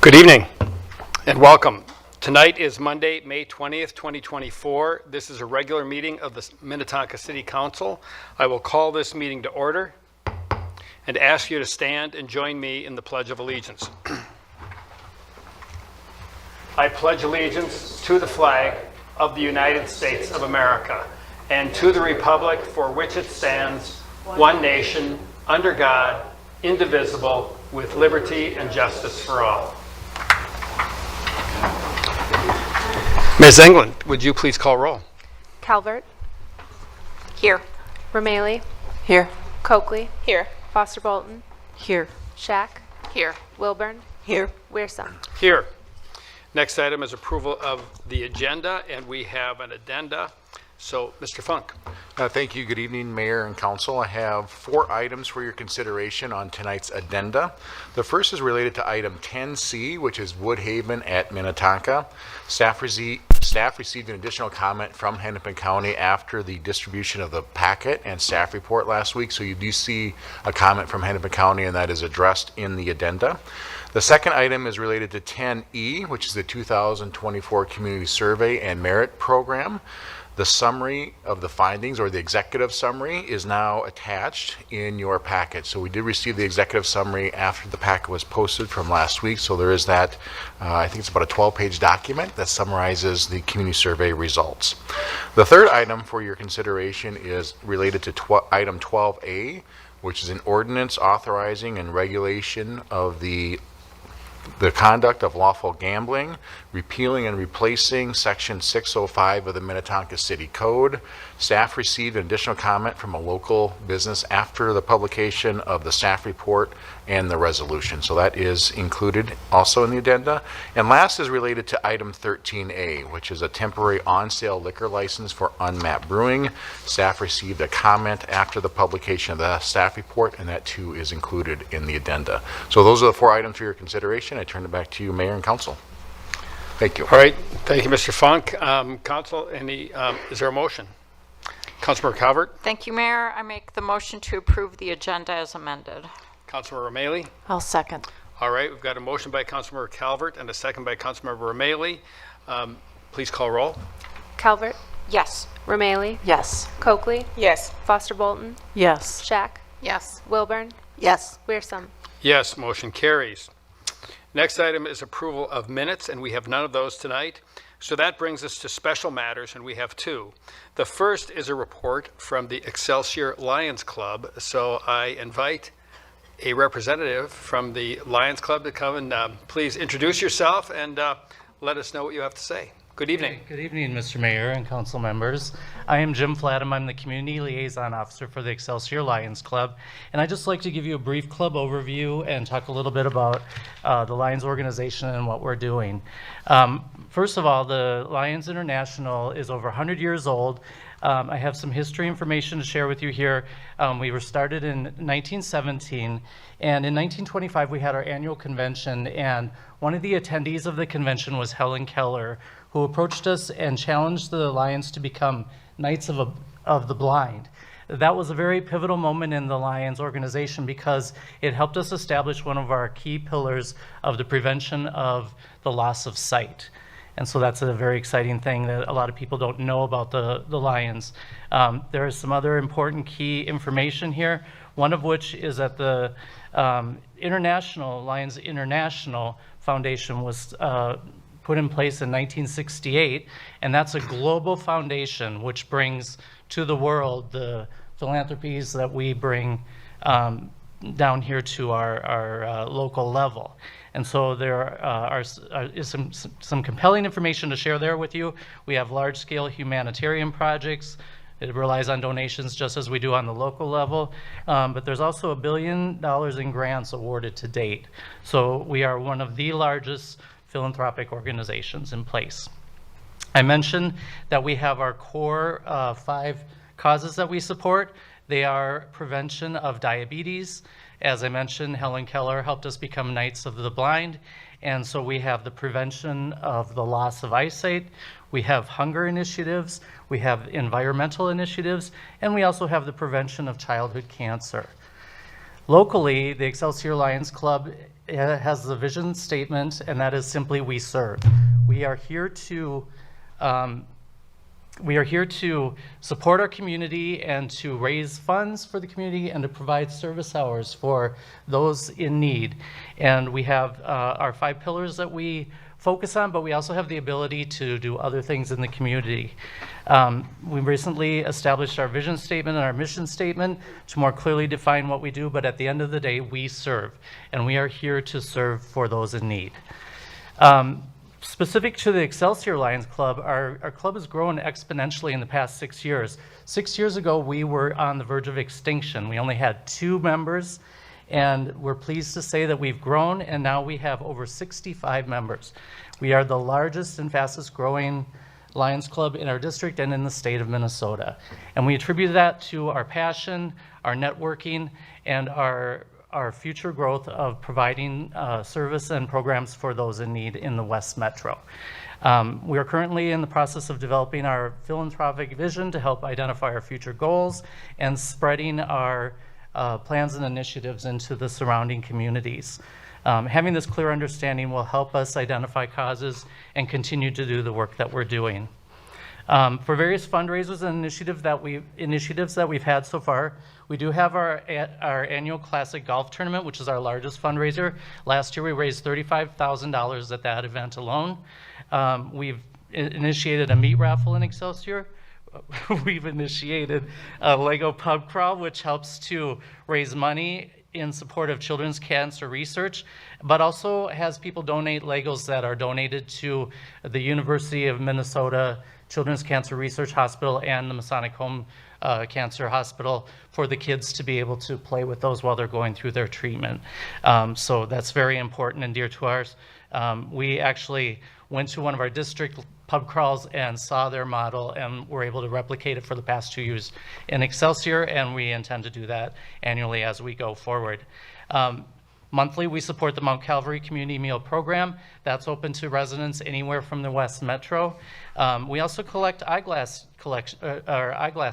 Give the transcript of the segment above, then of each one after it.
Good evening and welcome. Tonight is Monday, May 20th, 2024. This is a regular meeting of the Minnetonka City Council. I will call this meeting to order and ask you to stand and join me in the Pledge of Allegiance. I pledge allegiance to the flag of the United States of America and to the republic for which it stands, one nation, under God, indivisible, with liberty and justice for all. Ms. England, would you please call roll? Calvert. Here. Romali. Here. Coakley. Here. Foster Bolton. Here. Shack. Here. Wilburn. Here. Weirson. Here. Next item is approval of the agenda, and we have an addenda. So, Mr. Funk. Thank you. Good evening, Mayor and Council. I have 4 items for your consideration on tonight's addenda. The first is related to item 10C, which is Woodhaven at Minnetonka. Staff received an additional comment from Hennepin County after the distribution of the packet and staff report last week. So you do see a comment from Hennepin County, and that is addressed in the addenda. The second item is related to 10E, which is the 2024 Community Survey and Merit Program. The summary of the findings, or the executive summary, is now attached in your packet. So we did receive the executive summary after the packet was posted from last week. So there is that, I think it's about a 12-page document that summarizes the community survey results. The third item for your consideration is related to item 12A, which is an ordinance authorizing and regulation of the conduct of lawful gambling, repealing and replacing Section 605 of the Minnetonka City Code. Staff received an additional comment from a local business after the publication of the staff report and the resolution. So that is included also in the addenda. And last is related to item 13A, which is a temporary on-sale liquor license for Unmapped Brewing. Staff received a comment after the publication of the staff report, and that too is included in the addenda. So those are the 4 items for your consideration. I turn it back to you, Mayor and Council. Thank you. All right. Thank you, Mr. Funk. Council, is there a motion? Councilmember Calvert. Thank you, Mayor. I make the motion to approve the agenda as amended. Councilmember Romali. I'll second. All right. We've got a motion by Councilmember Calvert and a second by Councilmember Romali. Please call roll. Calvert. Yes. Romali. Yes. Coakley. Yes. Foster Bolton. Yes. Shack. Yes. Wilburn. Yes. Weirson. Yes, motion carries. Next item is approval of minutes, and we have none of those tonight. So that brings us to special matters, and we have 2. The first is a report from the Excelsior Lions Club. So I invite a representative from the Lions Club to come and please introduce yourself and let us know what you have to say. Good evening. Good evening, Mr. Mayor and council members. I am Jim Flatham. I'm the Community Liaison Officer for the Excelsior Lions Club. And I'd just like to give you a brief club overview and talk a little bit about the Lions organization and what we're doing. First of all, the Lions International is over 100 years old. I have some history information to share with you here. We were started in 1917, and in 1925 we had our annual convention, and one of the attendees of the convention was Helen Keller, who approached us and challenged the Lions to become Knights of the Blind. That was a very pivotal moment in the Lions organization because it helped us establish one of our key pillars of the prevention of the loss of sight. And so that's a very exciting thing that a lot of people don't know about the Lions. There is some other important key information here, one of which is that the Lions International Foundation was put in place in 1968, and that's a global foundation which brings to the world the philanthropies that we bring down here to our local level. And so there is some compelling information to share there with you. We have large-scale humanitarian projects. It relies on donations just as we do on the local level. But there's also $1 billion in grants awarded to date. So we are one of the largest philanthropic organizations in place. I mentioned that we have our core 5 causes that we support. They are prevention of diabetes. As I mentioned, Helen Keller helped us become Knights of the Blind. And so we have the prevention of the loss of eyesight. We have hunger initiatives. We have environmental initiatives. And we also have the prevention of childhood cancer. Locally, the Excelsior Lions Club has the vision statement, and that is simply "We serve." We are here to support our community and to raise funds for the community and to provide service hours for those in need. And we have our 5 pillars that we focus on, but we also have the ability to do other things in the community. We recently established our vision statement and our mission statement to more clearly define what we do, but at the end of the day, we serve, and we are here to serve for those in need. Specific to the Excelsior Lions Club, our club has grown exponentially in the past 6 years. 6 years ago, we were on the verge of extinction. We only had 2 members, and we're pleased to say that we've grown, and now we have over 65 members. We are the largest and fastest growing Lions Club in our district and in the state of Minnesota. And we attribute that to our passion, our networking, and our future growth of providing service and programs for those in need in the West Metro. We are currently in the process of developing our philanthropic vision to help identify our future goals and spreading our plans and initiatives into the surrounding communities. Having this clear understanding will help us identify causes and continue to do the work that we're doing. For various fundraisers and initiatives that we've had so far, we do have our annual Classic Golf Tournament, which is our largest fundraiser. Last year, we raised $35,000 at that event alone. We've initiated a meat raffle in Excelsior. We've initiated a Lego pub crawl, which helps to raise money in support of children's cancer research, but also has people donate Legos that are donated to the University of Minnesota Children's Cancer Research Hospital and the Masonic Home Cancer Hospital for the kids to be able to play with those while they're going through their treatment. So that's very important and dear to ours. We actually went to one of our district pub crawls and saw their model and were able to replicate it for the past 2 years in Excelsior, and we intend to do that annually as we go forward. Monthly, we support the Mount Calvary Community Meal Program. That's open to residents anywhere from the West Metro. We also collect eyeglass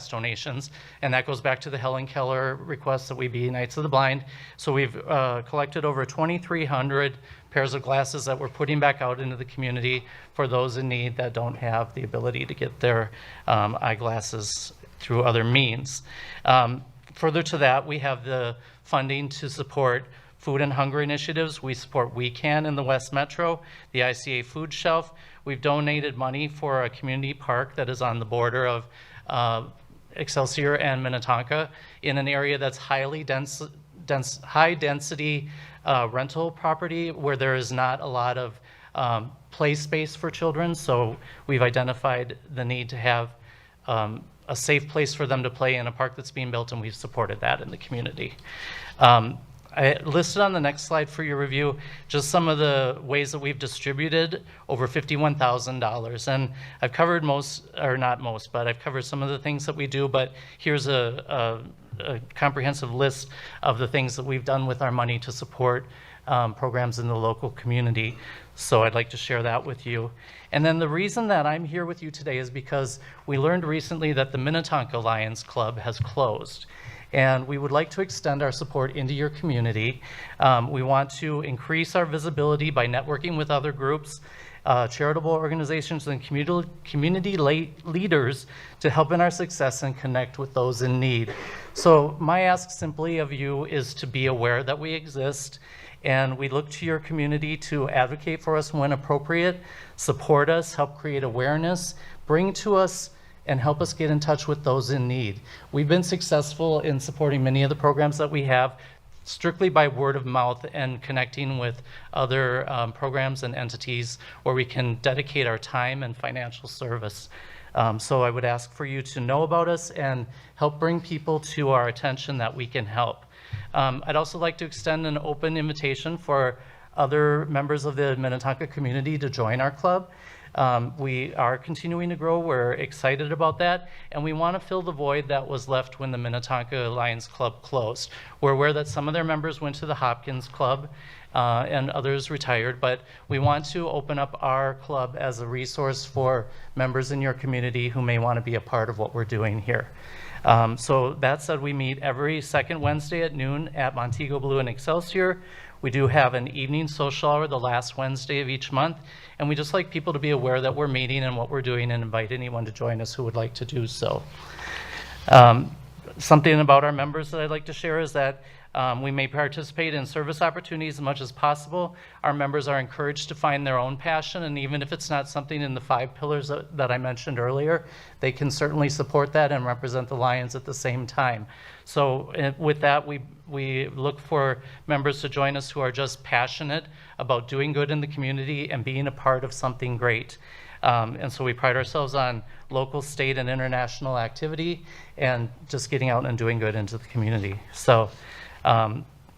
donations, and that goes back to the Helen Keller request that we be Knights of the Blind. So we've collected over 2,300 pairs of glasses that we're putting back out into the community for those in need that don't have the ability to get their eyeglasses through other means. Further to that, we have the funding to support food and hunger initiatives. We support We Can in the West Metro, the ICA Food Shelf. We've donated money for a community park that is on the border of Excelsior and Minnetonka in an area that's high density rental property where there is not a lot of play space for children. So we've identified the need to have a safe place for them to play in a park that's being built, and we've supported that in the community. I listed on the next slide for your review just some of the ways that we've distributed over $51,000. And I've covered I've covered some of the things that we do, but here's a comprehensive list of the things that we've done with our money to support programs in the local community. So I'd like to share that with you. And then the reason that I'm here with you today is because we learned recently that the Minnetonka Lions Club has closed. And we would like to extend our support into your community. We want to increase our visibility by networking with other groups, charitable organizations, and community leaders to help in our success and connect with those in need. So my ask simply of you is to be aware that we exist, and we look to your community to advocate for us when appropriate, support us, help create awareness, bring to us and help us get in touch with those in need. We've been successful in supporting many of the programs that we have strictly by word of mouth and connecting with other programs and entities where we can dedicate our time and financial service. So I would ask for you to know about us and help bring people to our attention that we can help. I'd also like to extend an open invitation for other members of the Minnetonka community to join our club. We are continuing to grow. We're excited about that, and we want to fill the void that was left when the Minnetonka Lions Club closed. We're aware that some of their members went to the Hopkins Club and others retired, but we want to open up our club as a resource for members in your community who may want to be a part of what we're doing here. So that said, we meet every second Wednesday at noon at Montego Blue in Excelsior. We do have an evening social hour the last Wednesday of each month, and we just like people to be aware that we're meeting and what we're doing and invite anyone to join us who would like to do so. Something about our members that I'd like to share is that we may participate in service opportunities as much as possible. Our members are encouraged to find their own passion, and even if it's not something in the 5 pillars that I mentioned earlier, they can certainly support that and represent the Lions at the same time. So with that, we look for members to join us who are just passionate about doing good in the community and being a part of something great. And so we pride ourselves on local, state, and international activity and just getting out and doing good into the community. So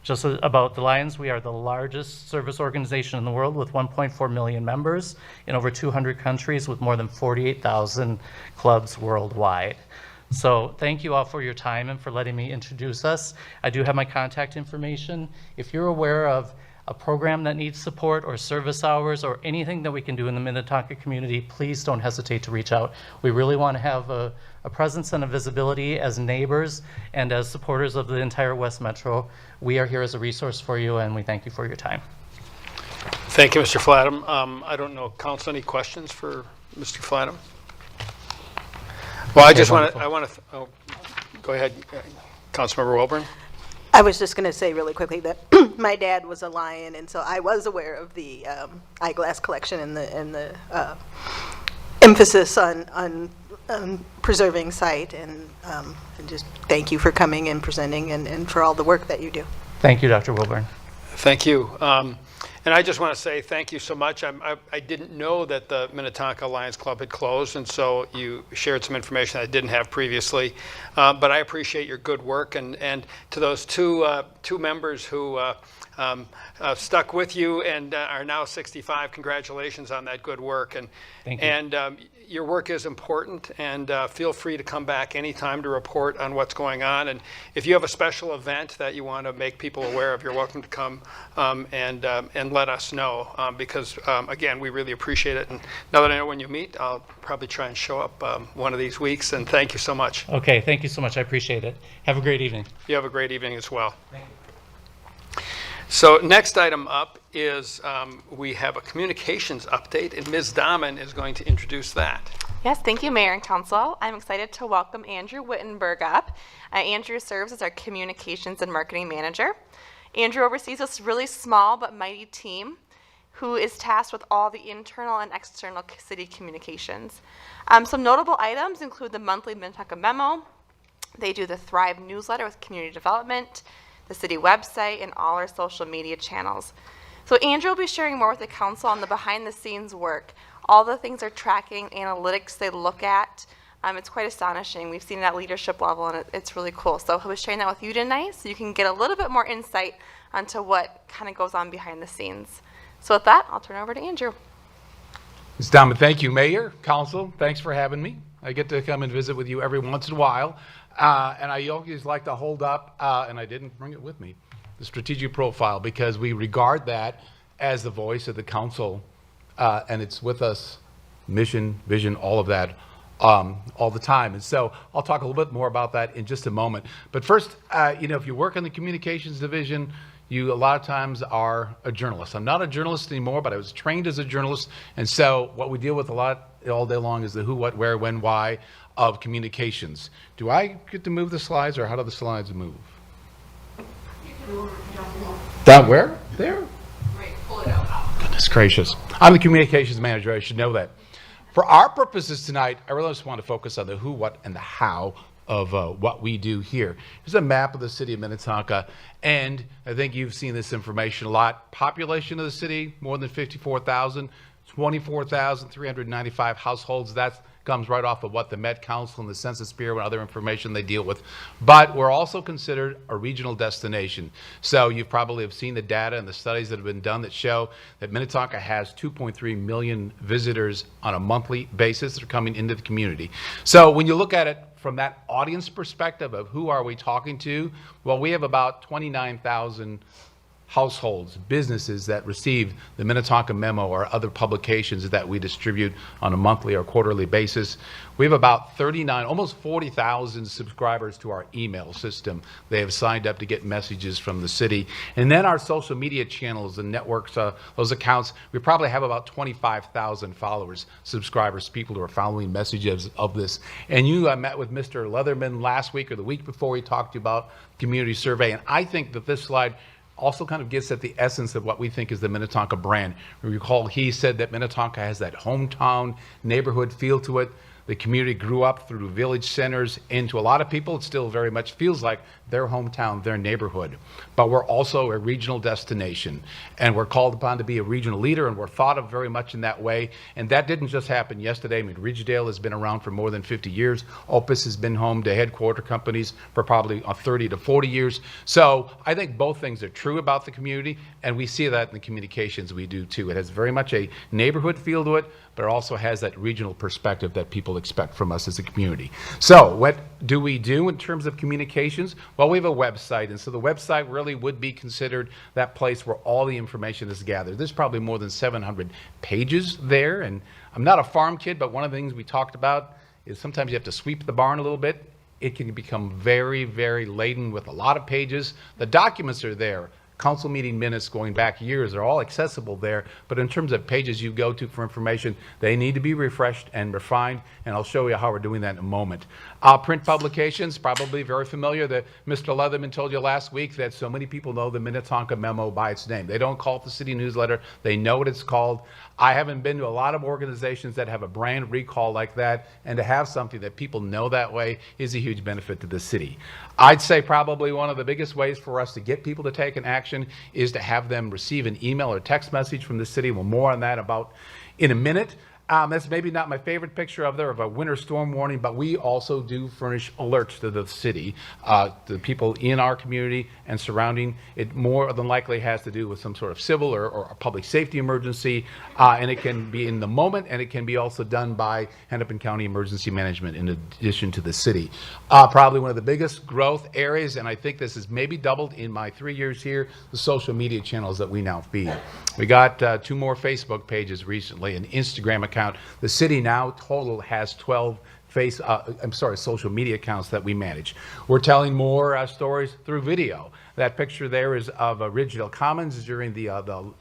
just about the Lions, we are the largest service organization in the world with 1.4 million members in over 200 countries with more than 48,000 clubs worldwide. So thank you all for your time and for letting me introduce us. I do have my contact information. If you're aware of a program that needs support or service hours or anything that we can do in the Minnetonka community, please don't hesitate to reach out. We really want to have a presence and a visibility as neighbors and as supporters of the entire West Metro. We are here as a resource for you, and we thank you for your time. Thank you, Mr. Flatham. I don't know, Council, any questions for Mr. Flatham? Well, I just want to, go ahead, Councilmember Wilburn. I was just going to say really quickly that my dad was a Lion, and so I was aware of the eyeglass collection and the emphasis on preserving sight, and just thank you for coming and presenting and for all the work that you do. Thank you, Dr. Wilburn. Thank you. And I just want to say thank you so much. I didn't know that the Minnetonka Lions Club had closed, and so you shared some information I didn't have previously. But I appreciate your good work, and to those two members who stuck with you and are now 65, congratulations on that good work. And Thank you. And your work is important, and feel free to come back anytime to report on what's going on. And if you have a special event that you want to make people aware of, you're welcome to come and let us know, because again, we really appreciate it. And now that I know when you meet, I'll probably try and show up one of these weeks. And thank you so much. Okay, thank you so much. I appreciate it. Have a great evening. You have a great evening as well. Thank you. So next item up is we have a communications update, and Ms. Dahman is going to introduce that. Yes, thank you, Mayor and Council. I'm excited to welcome Andrew Wittenberg up. Andrew serves as our Communications and Marketing Manager. Andrew oversees this really small but mighty team who is tasked with all the internal and external city communications. Some notable items include the monthly Minnetonka memo. They do the Thrive newsletter with community development, the city website, and all our social media channels. So Andrew will be sharing more with the council on the behind-the-scenes work. All the things they're tracking, analytics they look at. It's quite astonishing. We've seen it at leadership level, and it's really cool. So he'll be sharing that with you tonight, so you can get a little bit more insight onto what kind of goes on behind the scenes. So with that, I'll turn it over to Andrew. Ms. Dahman, thank you. Mayor, Council, thanks for having me. I get to come and visit with you every once in a while. And I always like to hold up, and I didn't bring it with me, the strategic profile, because we regard that as the voice of the council, and it's with us, mission, vision, all of that, all the time. And so I'll talk a little bit more about that in just a moment. But first, if you work in the communications division, you a lot of times are a journalist. I'm not a journalist anymore, but I was trained as a journalist. And so what we deal with a lot all day long is the who, what, where, when, why of communications. Do I get to move the slides, or how do the slides move? Down where? There? Right, pull it out. Oh, goodness gracious. I'm the communications manager. I should know that. For our purposes tonight, I really just want to focus on the who, what, and the how of what we do here. Here's a map of the city of Minnetonka, and I think you've seen this information a lot. Population of the city, more than 54,000, 24,395 households. That comes right off of what the Met Council and the Census Bureau and other information they deal with. But we're also considered a regional destination. So you probably have seen the data and the studies that have been done that show that Minnetonka has 2.3 million visitors on a monthly basis that are coming into the community. So when you look at it from that audience perspective of who are we talking to, well, we have about 29,000 households, businesses that receive the Minnetonka Memo or other publications that we distribute on a monthly or quarterly basis. We have about 39, almost 40,000 subscribers to our email system. They have signed up to get messages from the city. And then our social media channels and networks, those accounts, we probably have about 25,000 followers, subscribers, people who are following messages of this. And you met with Mr. Leatherman last week or the week before. We talked to you about community survey. And I think that this slide also kind of gets at the essence of what we think is the Minnetonka brand. We recall he said that Minnetonka has that hometown neighborhood feel to it. The community grew up through village centers, and to a lot of people, it still very much feels like their hometown, their neighborhood. But we're also a regional destination, and we're called upon to be a regional leader, and we're thought of very much in that way. And that didn't just happen yesterday. I mean, Ridgedale has been around for more than 50 years. Opus has been home to headquarter companies for probably 30 to 40 years. So I think both things are true about the community, and we see that in the communications we do too. It has very much a neighborhood feel to it, but it also has that regional perspective that people expect from us as a community. So what do we do in terms of communications? Well, we have a website, and so the website really would be considered that place where all the information is gathered. There's probably more than 700 pages there, and I'm not a farm kid, but one of the things we talked about is sometimes you have to sweep the barn a little bit. It can become very, very laden with a lot of pages. The documents are there. Council meeting minutes going back years are all accessible there, but in terms of pages you go to for information, they need to be refreshed and refined, and I'll show you how we're doing that in a moment. Print publications, probably very familiar. That Mr. Leatherman told you last week that so many people know the Minnetonka Memo by its name. They don't call it the city newsletter. They know what it's called. I haven't been to a lot of organizations that have a brand recall like that, and to have something that people know that way is a huge benefit to the city. I'd say probably one of the biggest ways for us to get people to take an action is to have them receive an email or text message from the city. Well, more on that about in a minute. That's maybe not my favorite picture of a winter storm warning, but we also do furnish alerts to the city, to the people in our community and surrounding. It more than likely has to do with some sort of civil or a public safety emergency, and it can be in the moment, and it can be also done by Hennepin County Emergency Management in addition to the city. Probably one of the biggest growth areas, and I think this has maybe doubled in my 3 years here, the social media channels that we now feed. We got 2 more Facebook pages recently, an Instagram account. The city now total has 12 social media accounts that we manage. We're telling more stories through video. That picture there is of Ridgedale Commons during the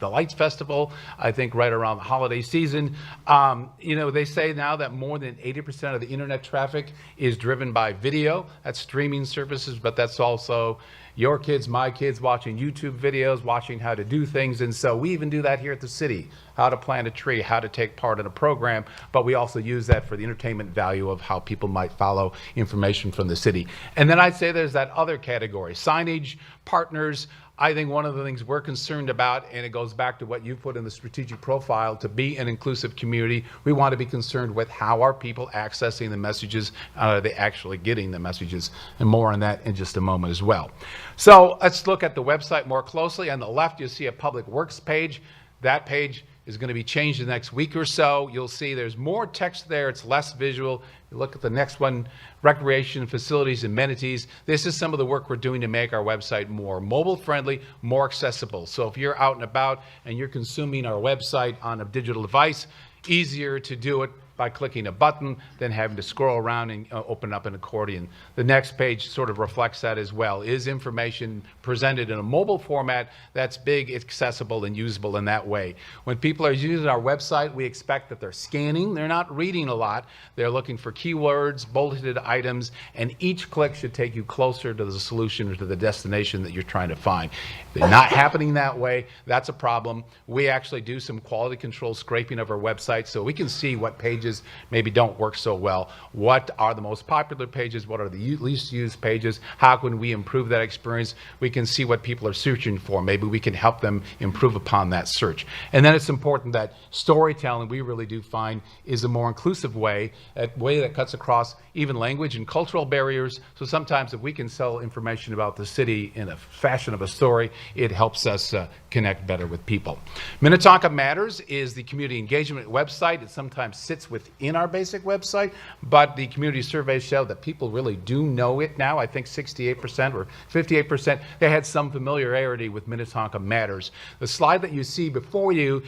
Lights Festival, I think right around the holiday season. They say now that more than 80% of the internet traffic is driven by video. That's streaming services, but that's also your kids, my kids watching YouTube videos, watching how to do things. And so we even do that here at the city, how to plant a tree, how to take part in a program, but we also use that for the entertainment value of how people might follow information from the city. And then I'd say there's that other category, signage, partners. I think one of the things we're concerned about, and it goes back to what you put in the strategic profile, to be an inclusive community, we want to be concerned with how are people accessing the messages, are they actually getting the messages, and more on that in just a moment as well. So let's look at the website more closely. On the left, you'll see a public works page. That page is going to be changed the next week or so. You'll see there's more text there. It's less visual. You look at the next one, recreation facilities, amenities. This is some of the work we're doing to make our website more mobile friendly, more accessible. So if you're out and about and you're consuming our website on a digital device, easier to do it by clicking a button than having to scroll around and open up an accordion. The next page sort of reflects that as well. Is information presented in a mobile format that's big, accessible, and usable in that way? When people are using our website, we expect that they're scanning. They're not reading a lot. They're looking for keywords, bulleted items, and each click should take you closer to the solution or to the destination that you're trying to find. If they're not happening that way, that's a problem. We actually do some quality control scraping of our website so we can see what pages maybe don't work so well. What are the most popular pages? What are the least used pages? How can we improve that experience? We can see what people are searching for. Maybe we can help them improve upon that search. And then it's important that storytelling, we really do find, is a more inclusive way, a way that cuts across even language and cultural barriers. So sometimes if we can sell information about the city in a fashion of a story, it helps us connect better with people. Minnetonka Matters is the community engagement website. It sometimes sits within our basic website, but the community surveys show that people really do know it now. I think 68% or 58%, they had some familiarity with Minnetonka Matters. The slide that you see before you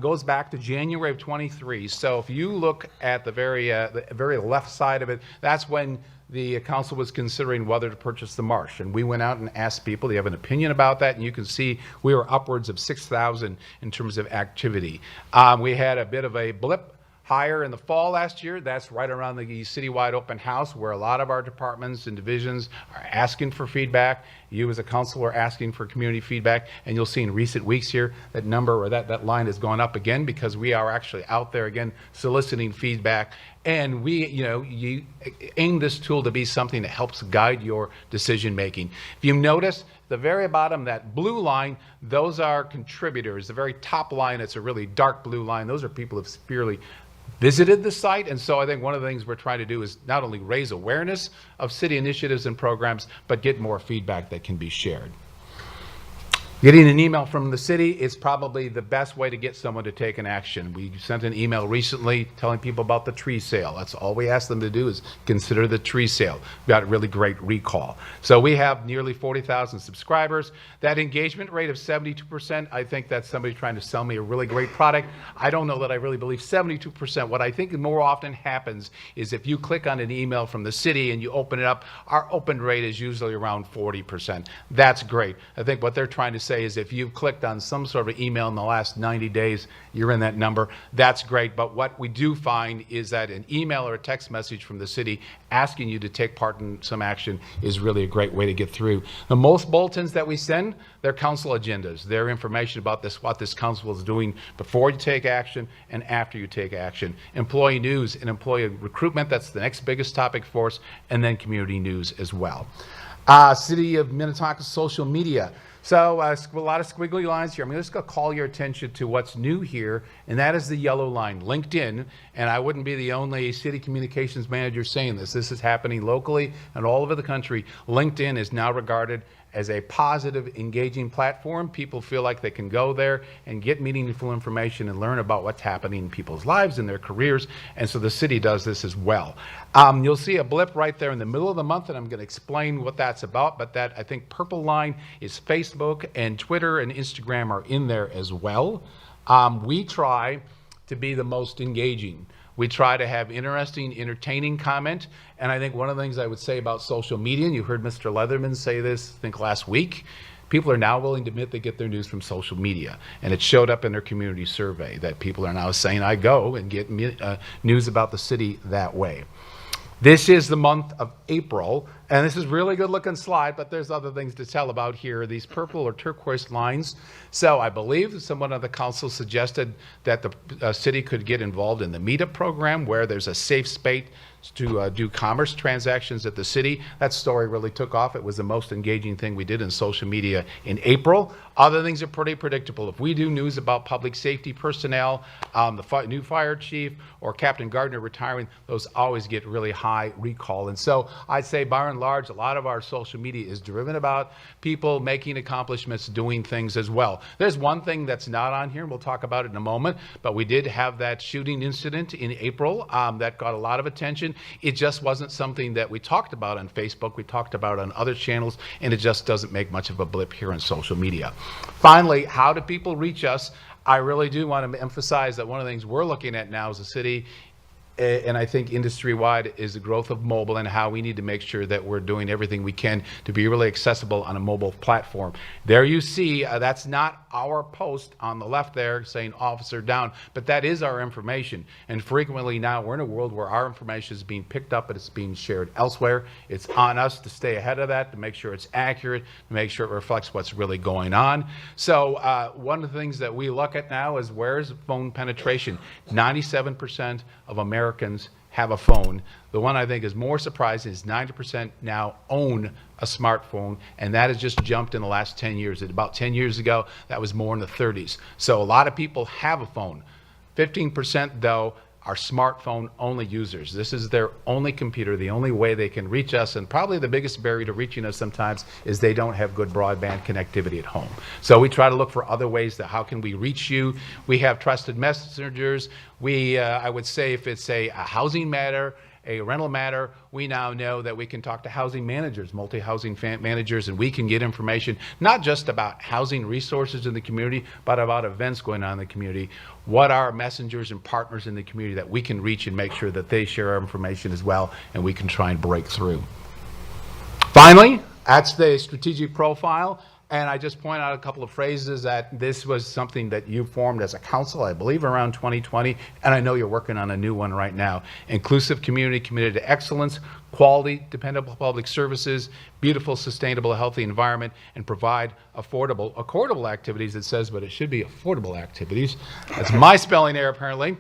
goes back to January of 23. So if you look at the very left side of it, that's when the council was considering whether to purchase the marsh. And we went out and asked people, do you have an opinion about that? And you can see we were upwards of 6,000 in terms of activity. We had a bit of a blip higher in the fall last year. That's right around the citywide open house where a lot of our departments and divisions are asking for feedback. You as a council are asking for community feedback, and you'll see in recent weeks here that number or that line has gone up again because we are actually out there again soliciting feedback. And we, you aim this tool to be something that helps guide your decision making. If you notice, the very bottom, that blue line, those are contributors. The very top line, it's a really dark blue line. Those are people who have severely visited the site. And so I think one of the things we're trying to do is not only raise awareness of city initiatives and programs, but get more feedback that can be shared. Getting an email from the city is probably the best way to get someone to take an action. We sent an email recently telling people about the tree sale. That's all we asked them to do is consider the tree sale. We got a really great recall. So we have nearly 40,000 subscribers. That engagement rate of 72%, I think that's somebody trying to sell me a really great product. I don't know that I really believe 72%. What I think more often happens is if you click on an email from the city and you open it up, our open rate is usually around 40%. That's great. I think what they're trying to say is if you've clicked on some sort of email in the last 90 days, you're in that number. That's great. But what we do find is that an email or a text message from the city asking you to take part in some action is really a great way to get through. The most bulletins that we send, they're council agendas. They're information about what this council is doing before you take action and after you take action. Employee news and employee recruitment, that's the next biggest topic for us, and then community news as well. City of Minnetonka social media. So a lot of squiggly lines here. I'm just going to call your attention to what's new here, and that is the yellow line, LinkedIn. And I wouldn't be the only city communications manager saying this. This is happening locally and all over the country. LinkedIn is now regarded as a positive, engaging platform. People feel like they can go there and get meaningful information and learn about what's happening in people's lives and their careers. And so the city does this as well. You'll see a blip right there in the middle of the month, and I'm going to explain what that's about. But that, I think, purple line is Facebook, and Twitter and Instagram are in there as well. We try to be the most engaging. We try to have interesting, entertaining comment. And I think one of the things I would say about social media, and you heard Mr. Leatherman say this, I think last week, people are now willing to admit they get their news from social media. And it showed up in their community survey that people are now saying, I go and get news about the city that way. This is the month of April, and this is really good looking slide, but there's other things to tell about here. These purple or turquoise lines. So I believe someone on the council suggested that the city could get involved in the meetup program where there's a safe space to do commerce transactions at the city. That story really took off. It was the most engaging thing we did in social media in April. Other things are pretty predictable. If we do news about public safety personnel, the new fire chief, or Captain Gardner retiring, those always get really high recall. And so I'd say by and large, a lot of our social media is driven about people making accomplishments, doing things as well. There's one thing that's not on here, and we'll talk about it in a moment, but we did have that shooting incident in April that got a lot of attention. It just wasn't something that we talked about on Facebook. We talked about on other channels, and it just doesn't make much of a blip here on social media. Finally, how do people reach us? I really do want to emphasize that one of the things we're looking at now as a city, and I think industry-wide, is the growth of mobile and how we need to make sure that we're doing everything we can to be really accessible on a mobile platform. There you see, that's not our post on the left there saying officer down, but that is our information. And frequently now we're in a world where our information is being picked up and it's being shared elsewhere. It's on us to stay ahead of that, to make sure it's accurate, to make sure it reflects what's really going on. So one of the things that we look at now is where's phone penetration. 97% of Americans have a phone. The one I think is more surprising is 90% now own a smartphone, and that has just jumped in the last 10 years. About 10 years ago, that was more in the 30s. So a lot of people have a phone. 15% though are smartphone-only users. This is their only computer, the only way they can reach us, and probably the biggest barrier to reaching us sometimes is they don't have good broadband connectivity at home. So we try to look for other ways that how can we reach you. We have trusted messengers. I would say if it's a housing matter, a rental matter, we now know that we can talk to housing managers, multi-housing managers, and we can get information not just about housing resources in the community, but about events going on in the community. What are messengers and partners in the community that we can reach and make sure that they share our information as well, and we can try and break through. Finally, that's the strategic profile. And I just point out a couple of phrases that this was something that you formed as a council, I believe around 2020, and I know you're working on a new one right now. Inclusive community committed to excellence, quality, dependable public services, beautiful, sustainable, healthy environment, and provide affordable activities, it says, but it should be affordable activities. That's my spelling error, apparently.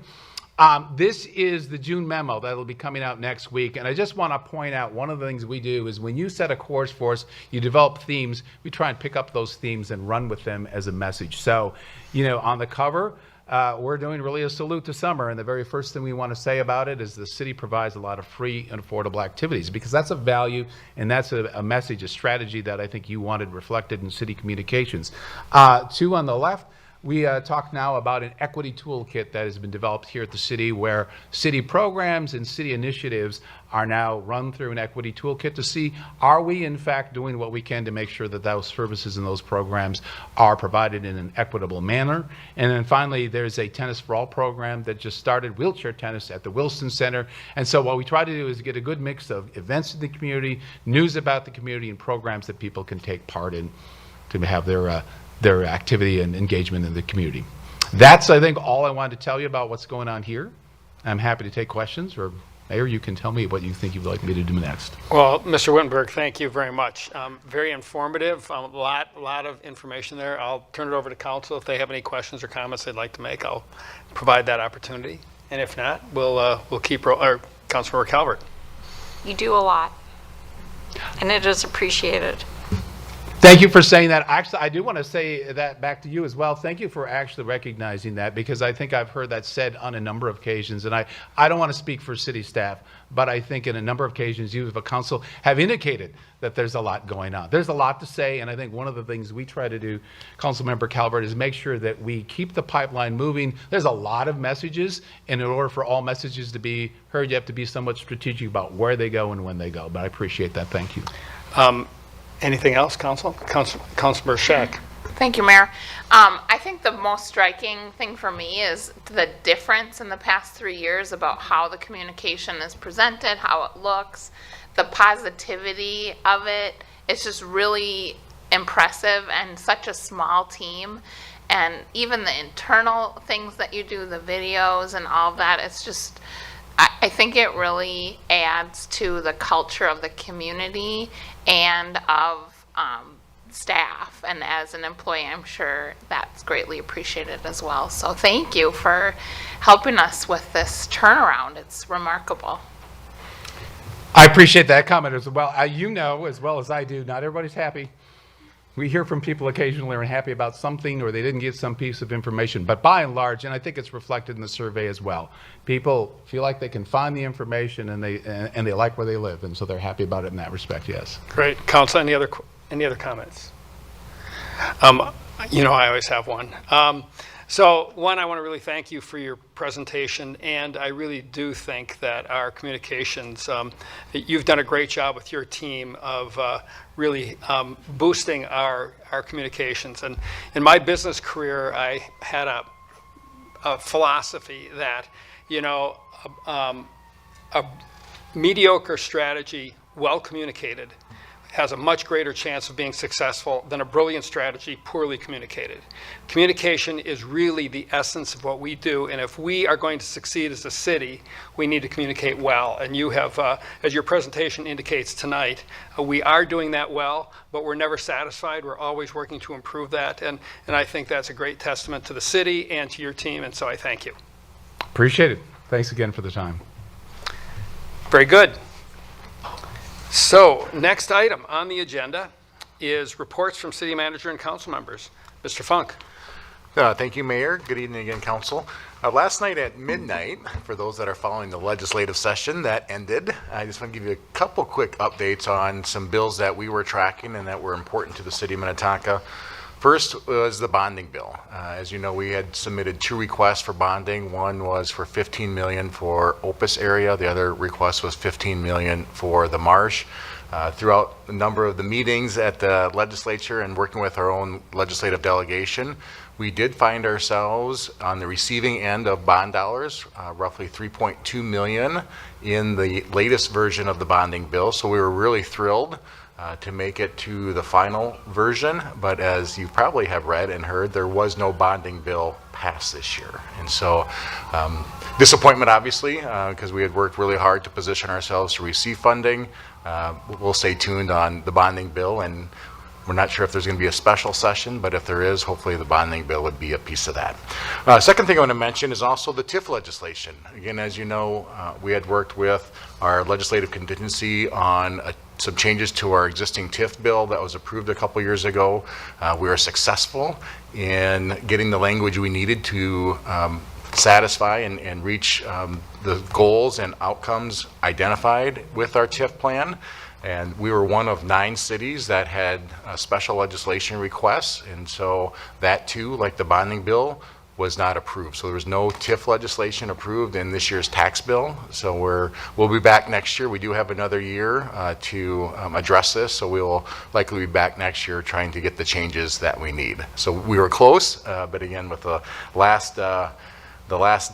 This is the June memo that will be coming out next week, and I just want to point out one of the things we do is when you set a course for us, you develop themes, we try and pick up those themes and run with them as a message. So, on the cover, we're doing really a salute to summer, and the very first thing we want to say about it is the city provides a lot of free and affordable activities, because that's a value and that's a message, a strategy that I think you wanted reflected in city communications. 2 on the left, we talk now about an equity toolkit that has been developed here at the city, where city programs and city initiatives are now run through an equity toolkit to see, are we in fact doing what we can to make sure that those services and those programs are provided in an equitable manner. And then finally, there's a Tennis for All program that just started, wheelchair tennis at the Wilson Center. And so what we try to do is get a good mix of events in the community, news about the community, and programs that people can take part in to have their activity and engagement in the community. That's, I think, all I wanted to tell you about what's going on here. I'm happy to take questions, or Mayor, you can tell me what you think you'd like me to do next. Well, Mr. Wittenberg, thank you very much. Very informative, a lot of information there. I'll turn it over to council. If they have any questions or comments they'd like to make, I'll provide that opportunity. And if not, we'll keep Councilmember Calvert. You do a lot, and it is appreciated. Thank you for saying that. Actually, I do want to say that back to you as well. Thank you for actually recognizing that, because I think I've heard that said on a number of occasions, and I don't want to speak for city staff, but I think in a number of occasions you as a council have indicated that there's a lot going on. There's a lot to say, and I think one of the things we try to do, Councilmember Calvert, is make sure that we keep the pipeline moving. There's a lot of messages, and in order for all messages to be heard, you have to be somewhat strategic about where they go and when they go, but I appreciate that. Thank you. Anything else, Councilmember Shack? Thank you, Mayor. I think the most striking thing for me is the difference in the past 3 years about how the communication is presented, how it looks, the positivity of it. It's just really impressive, and such a small team. And even the internal things that you do, the videos and all of that, it's just, I think it really adds to the culture of the community and of staff. And as an employee, I'm sure that's greatly appreciated as well. So thank you for helping us with this turnaround. It's remarkable. I appreciate that comment as well. You know as well as I do, not everybody's happy. We hear from people occasionally who are unhappy about something, or they didn't get some piece of information. But by and large, and I think it's reflected in the survey as well, people feel like they can find the information, and they like where they live, and so they're happy about it in that respect. Yes. Great. Council, any other comments? I always have one. So one, I want to really thank you for your presentation, and I really do think that our communications, you've done a great job with your team of really boosting our communications. And in my business career, I had a philosophy that, a mediocre strategy, well communicated, has a much greater chance of being successful than a brilliant strategy poorly communicated. Communication is really the essence of what we do, and if we are going to succeed as a city, we need to communicate well. And you have, as your presentation indicates tonight, we are doing that well, but we're never satisfied. We're always working to improve that, and I think that's a great testament to the city and to your team, and so I thank you. Appreciate it. Thanks again for the time. Very good. So, next item on the agenda is reports from city manager and council members. Mr. Funk. Thank you, Mayor. Good evening again, Council. Last night at midnight, for those that are following the legislative session that ended, I just want to give you a couple quick updates on some bills that we were tracking and that were important to the city of Minnetonka. First was the bonding bill. As you know, we had submitted 2 requests for bonding. One was for $15 million for Opus area. The other request was $15 million for the Marsh. Throughout a number of the meetings at the legislature and working with our own legislative delegation, we did find ourselves on the receiving end of bond dollars, roughly $3.2 million in the latest version of the bonding bill. So we were really thrilled to make it to the final version. But as you probably have read and heard, there was no bonding bill passed this year. And so disappointment, obviously, because we had worked really hard to position ourselves to receive funding. We'll stay tuned on the bonding bill, and we're not sure if there's going to be a special session, but if there is, hopefully the bonding bill would be a piece of that. Second thing I want to mention is also the TIF legislation. Again, as you know, we had worked with our legislative contingency on some changes to our existing TIF bill that was approved a couple years ago. We were successful in getting the language we needed to satisfy and reach the goals and outcomes identified with our TIF plan. And we were one of 9 cities that had special legislation requests. And so that too, like the bonding bill, was not approved. So there was no TIF legislation approved in this year's tax bill. So we'll be back next year. We do have another year to address this. So we will likely be back next year trying to get the changes that we need. So we were close, but again, with the last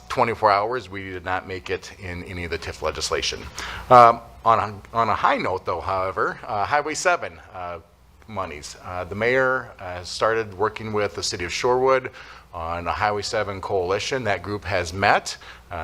24 hours, we did not make it in any of the TIF legislation. On a high note, though, however, Highway 7 monies. The mayor has started working with the city of Shorewood on a Highway 7 coalition. That group has met.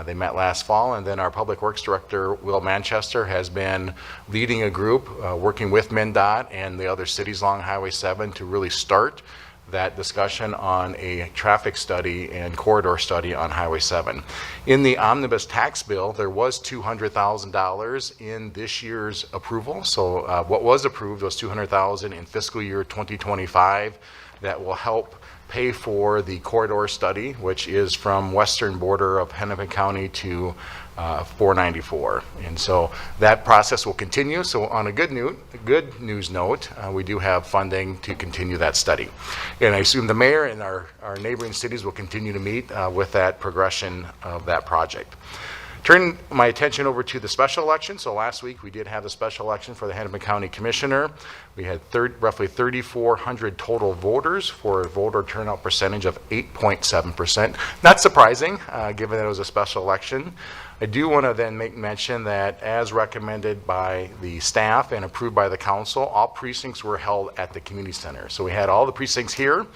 They met last fall, and then our Public Works Director, Will Manchester, has been leading a group working with MnDOT and the other cities along Highway 7 to really start that discussion on a traffic study and corridor study on Highway 7. In the omnibus tax bill, there was $200,000 in this year's approval. So what was approved was $200,000 in fiscal year 2025 that will help pay for the corridor study, which is from western border of Hennepin County to 494. And so that process will continue. So on a good news note, we do have funding to continue that study. And I assume the mayor and our neighboring cities will continue to meet with that progression of that project. Turn my attention over to the special election. So last week we did have the special election for the Hennepin County Commissioner. We had roughly 3,400 total voters for a voter turnout percentage of 8.7%. Not surprising, given that it was a special election. I do want to then make mention that as recommended by the staff and approved by the council, all precincts were held at the community center. So we had all the precincts here.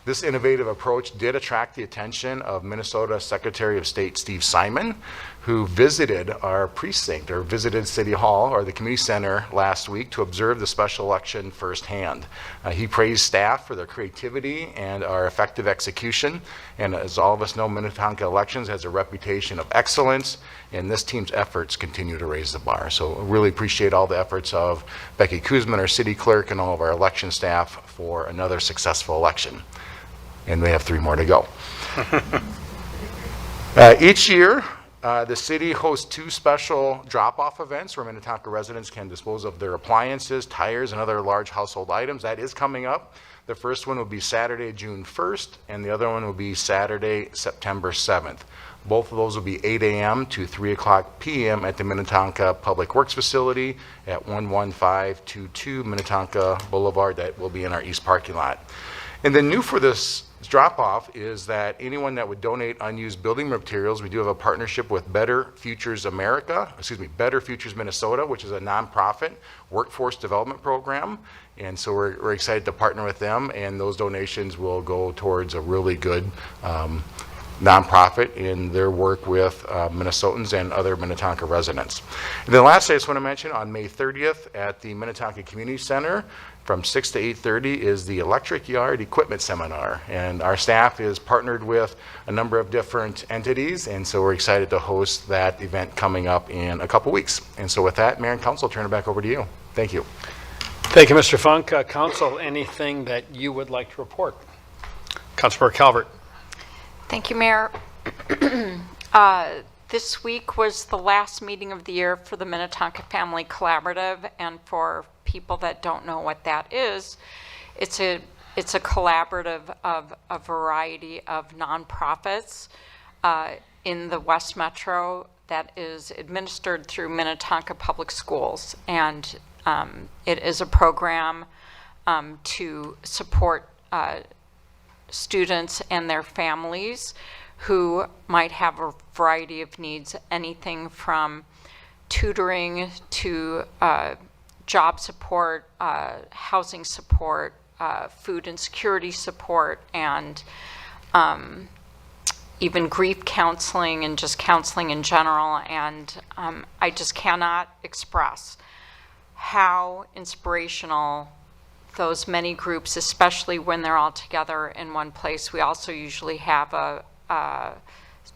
This innovative approach did attract the attention of Minnesota Secretary of State Steve Simon, who visited our precinct or visited City Hall or the community center last week to observe the special election firsthand. He praised staff for their creativity and our effective execution. And as all of us know, Minnetonka Elections has a reputation of excellence, and this team's efforts continue to raise the bar. So I really appreciate all the efforts of Becky Kuzman, our city clerk, and all of our election staff for another successful election. And we have 3 more to go. Each year, the city hosts 2 special drop-off events where Minnetonka residents can dispose of their appliances, tires, and other large household items. That is coming up. The first one will be Saturday, June 1st, and the other one will be Saturday, September 7th. Both of those will be 8 a.m. to 3 o'clock p.m. at the Minnetonka Public Works Facility at 11522 Minnetonka Boulevard. That will be in our east parking lot. And then new for this drop-off is that anyone that would donate unused building materials, we do have a partnership with Better Futures Minnesota, which is a nonprofit workforce development program. And so we're excited to partner with them, and those donations will go towards a really good nonprofit in their work with Minnesotans and other Minnetonka residents. And then lastly, I just want to mention on May 30th at the Minnetonka Community Center from 6 to 8:30 is the Electric Yard Equipment Seminar. And our staff is partnered with a number of different entities, and so we're excited to host that event coming up in a couple weeks. And so with that, Mayor and Council, I'll turn it back over to you. Thank you. Thank you, Mr. Funk. Council, anything that you would like to report? Councilmember Calvert. Thank you, Mayor. This week was the last meeting of the year for the Minnetonka Family Collaborative, and for people that don't know what that is, it's a collaborative of a variety of nonprofits in the West Metro that is administered through Minnetonka Public Schools, and it is a program to support students and their families who might have a variety of needs, anything from tutoring to job support, housing support, food and security support, and even grief counseling and just counseling in general. And I just cannot express how inspirational those many groups, especially when they're all together in one place. We also usually have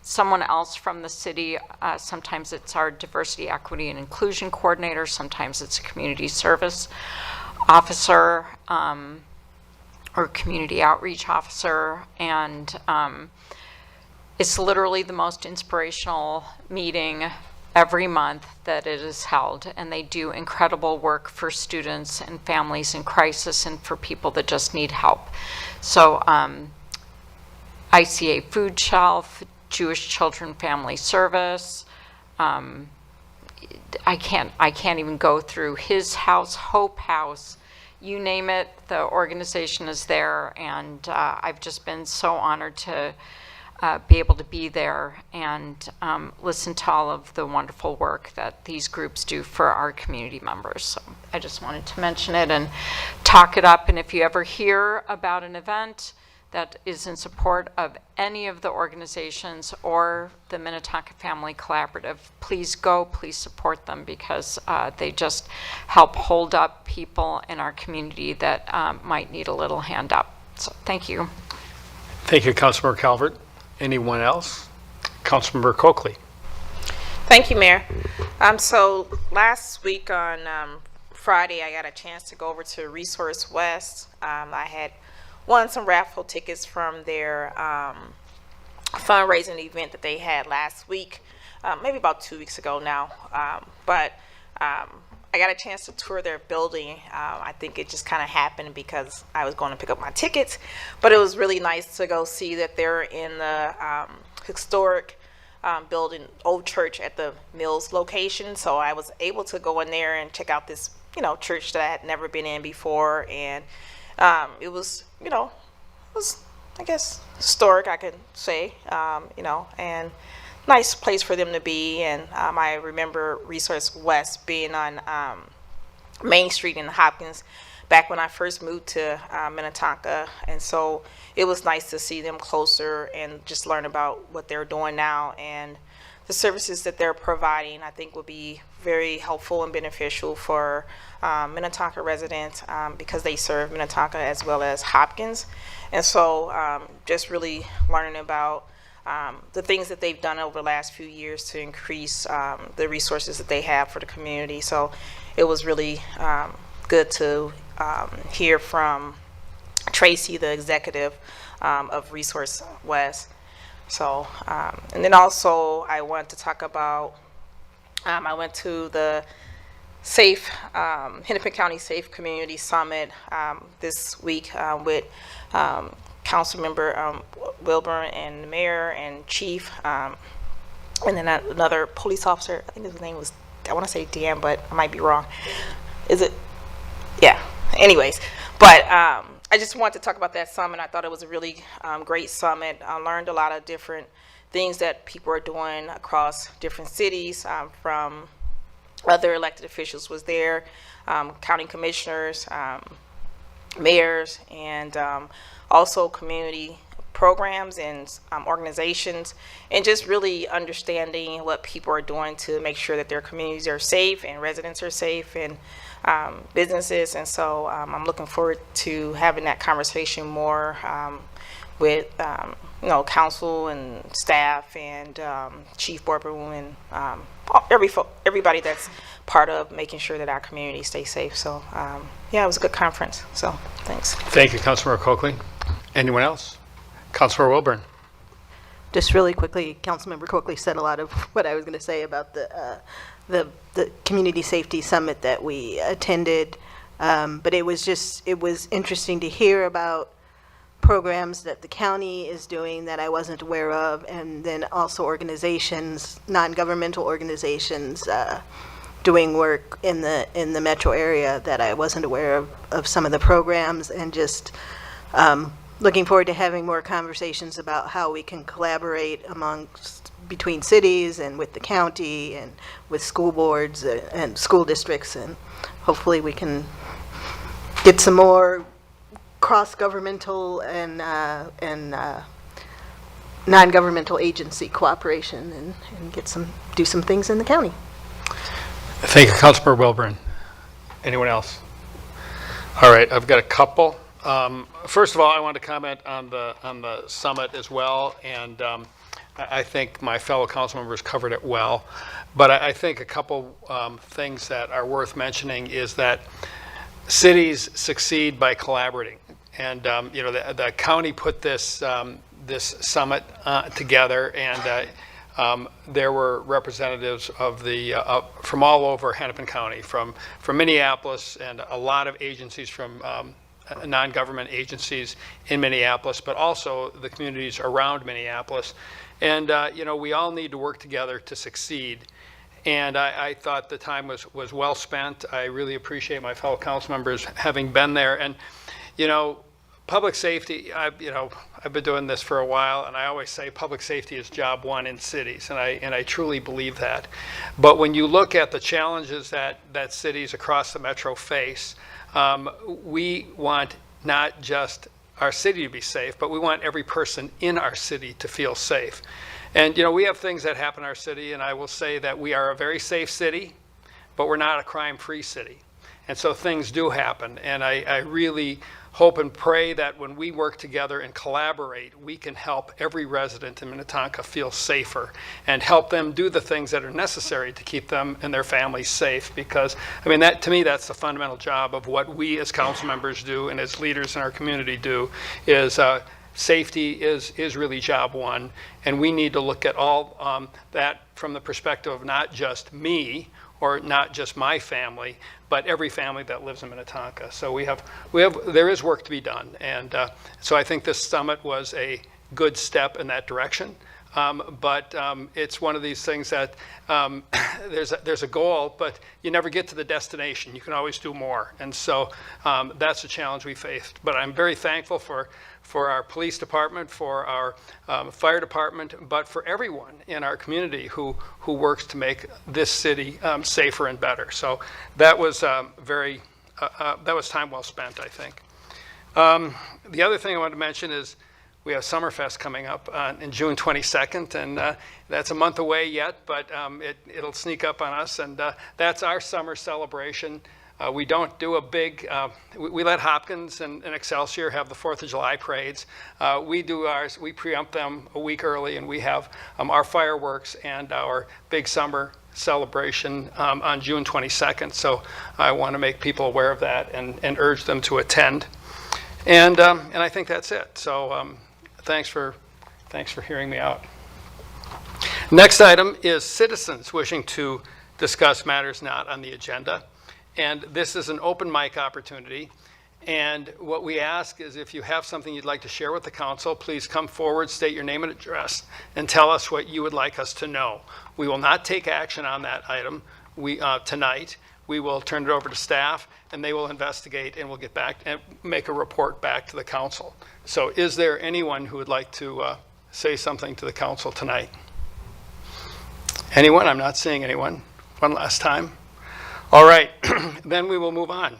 someone else from the city. Sometimes it's our diversity, equity, and inclusion coordinator. Sometimes it's a community service officer or community outreach officer. And it's literally the most inspirational meeting every month that it is held, and they do incredible work for students and families in crisis and for people that just need help. So ICA Food Shelf, Jewish Children Family Service, I can't even go through His House, Hope House, you name it, the organization is there, and I've just been so honored to be able to be there and listen to all of the wonderful work that these groups do for our community members. So I just wanted to mention it and talk it up, and if you ever hear about an event that is in support of any of the organizations or the Minnetonka Family Collaborative, please go, please support them, because they just help hold up people in our community that might need a little hand up. So thank you. Thank you, Councilmember Calvert. Anyone else? Councilmember Coakley. Thank you, Mayor. So last week on Friday, I got a chance to go over to Resource West. I had won some raffle tickets from their fundraising event that they had last week, maybe about 2 weeks ago now. But I got a chance to tour their building. I think it just kind of happened because I was going to pick up my tickets, but it was really nice to go see that they're in the historic building, old church at the Mills location. So I was able to go in there and check out this, church that I had never been in before, and it was, I guess, historic, I could say, and nice place for them to be. And I remember Resource West being on Main Street in Hopkins back when I first moved to Minnetonka, and so it was nice to see them closer and just learn about what they're doing now, and the services that they're providing I think will be very helpful and beneficial for Minnetonka residents because they serve Minnetonka as well as Hopkins. And so just really learning about the things that they've done over the last few years to increase the resources that they have for the community. So it was really good to hear from Tracy, the executive of Resource West. So, and then also I want to talk about, I went to the Hennepin County Safe Community Summit this week with Councilmember Wilburn and the Mayor and Chief, and then another police officer. I think his name was, I want to say Dan, but I might be wrong. Is it? Yeah. Anyways, but I just wanted to talk about that summit. I thought it was a really great summit. I learned a lot of different things that people are doing across different cities. From other elected officials was there, county commissioners, mayors, and also community programs and organizations, and just really understanding what people are doing to make sure that their communities are safe and residents are safe and businesses. And so I'm looking forward to having that conversation more with council and staff and Chief Borberwoon and everybody that's part of making sure that our community stays safe. So yeah, it was a good conference. So thanks. Thank you, Councilmember Coakley. Anyone else? Councilmember Wilburn. Just really quickly, Councilmember Coakley said a lot of what I was going to say about the Community Safety Summit that we attended. But it was interesting to hear about programs that the county is doing that I wasn't aware of, and then also organizations, non-governmental organizations, doing work in the metro area that I wasn't aware of some of the programs, and just looking forward to having more conversations about how we can collaborate between cities and with the county and with school boards and school districts, and hopefully we can get some more cross-governmental and non-governmental agency cooperation and do some things in the county. Thank you, Councilmember Wilburn. Anyone else? All right, I've got a couple. First of all, I want to comment on the summit as well, and I think my fellow council members covered it well. But I think a couple things that are worth mentioning is that cities succeed by collaborating, and the county put this summit together, and there were representatives of from all over Hennepin County, from Minneapolis, and a lot of agencies from non-government agencies in Minneapolis, but also the communities around Minneapolis. And we all need to work together to succeed. And I thought the time was well spent. I really appreciate my fellow council members having been there. And public safety, I've been doing this for a while, and I always say public safety is job one in cities, and I truly believe that. But when you look at the challenges that cities across the metro face, we want not just our city to be safe, but we want every person in our city to feel safe. And we have things that happen in our city, and I will say that we are a very safe city, but we're not a crime-free city. And so things do happen, and I really hope and pray that when we work together and collaborate, we can help every resident in Minnetonka feel safer and help them do the things that are necessary to keep them and their families safe. Because, that to me, that's the fundamental job of what we as council members do and as leaders in our community do, is safety is really job one. And we need to look at all that from the perspective of not just me or not just my family, but every family that lives in Minnetonka. So there is work to be done, and so I think this summit was a good step in that direction. But it's one of these things that there's a goal, but you never get to the destination. You can always do more, and so that's a challenge we faced. But I'm very thankful for our police department, for our fire department, but for everyone in our community who works to make this city safer and better. So that was that was time well spent, I think. The other thing I wanted to mention is we have Summerfest coming up in June 22nd, and that's a month away yet, but it'll sneak up on us, and that's our summer celebration. We don't do a big, we let Hopkins and Excelsior have the 4th of July parades. We do ours, we preempt them a week early, and we have our fireworks and our big summer celebration on June 22nd. So I want to make people aware of that and urge them to attend. And I think that's it. So thanks for hearing me out. Next item is citizens wishing to discuss matters not on the agenda. And this is an open mic opportunity. And what we ask is if you have something you'd like to share with the council, please come forward, state your name and address, and tell us what you would like us to know. We will not take action on that item tonight. We will turn it over to staff, and they will investigate, and we'll get back and make a report back to the council. So is there anyone who would like to say something to the council tonight? Anyone? I'm not seeing anyone. One last time. All right, then we will move on.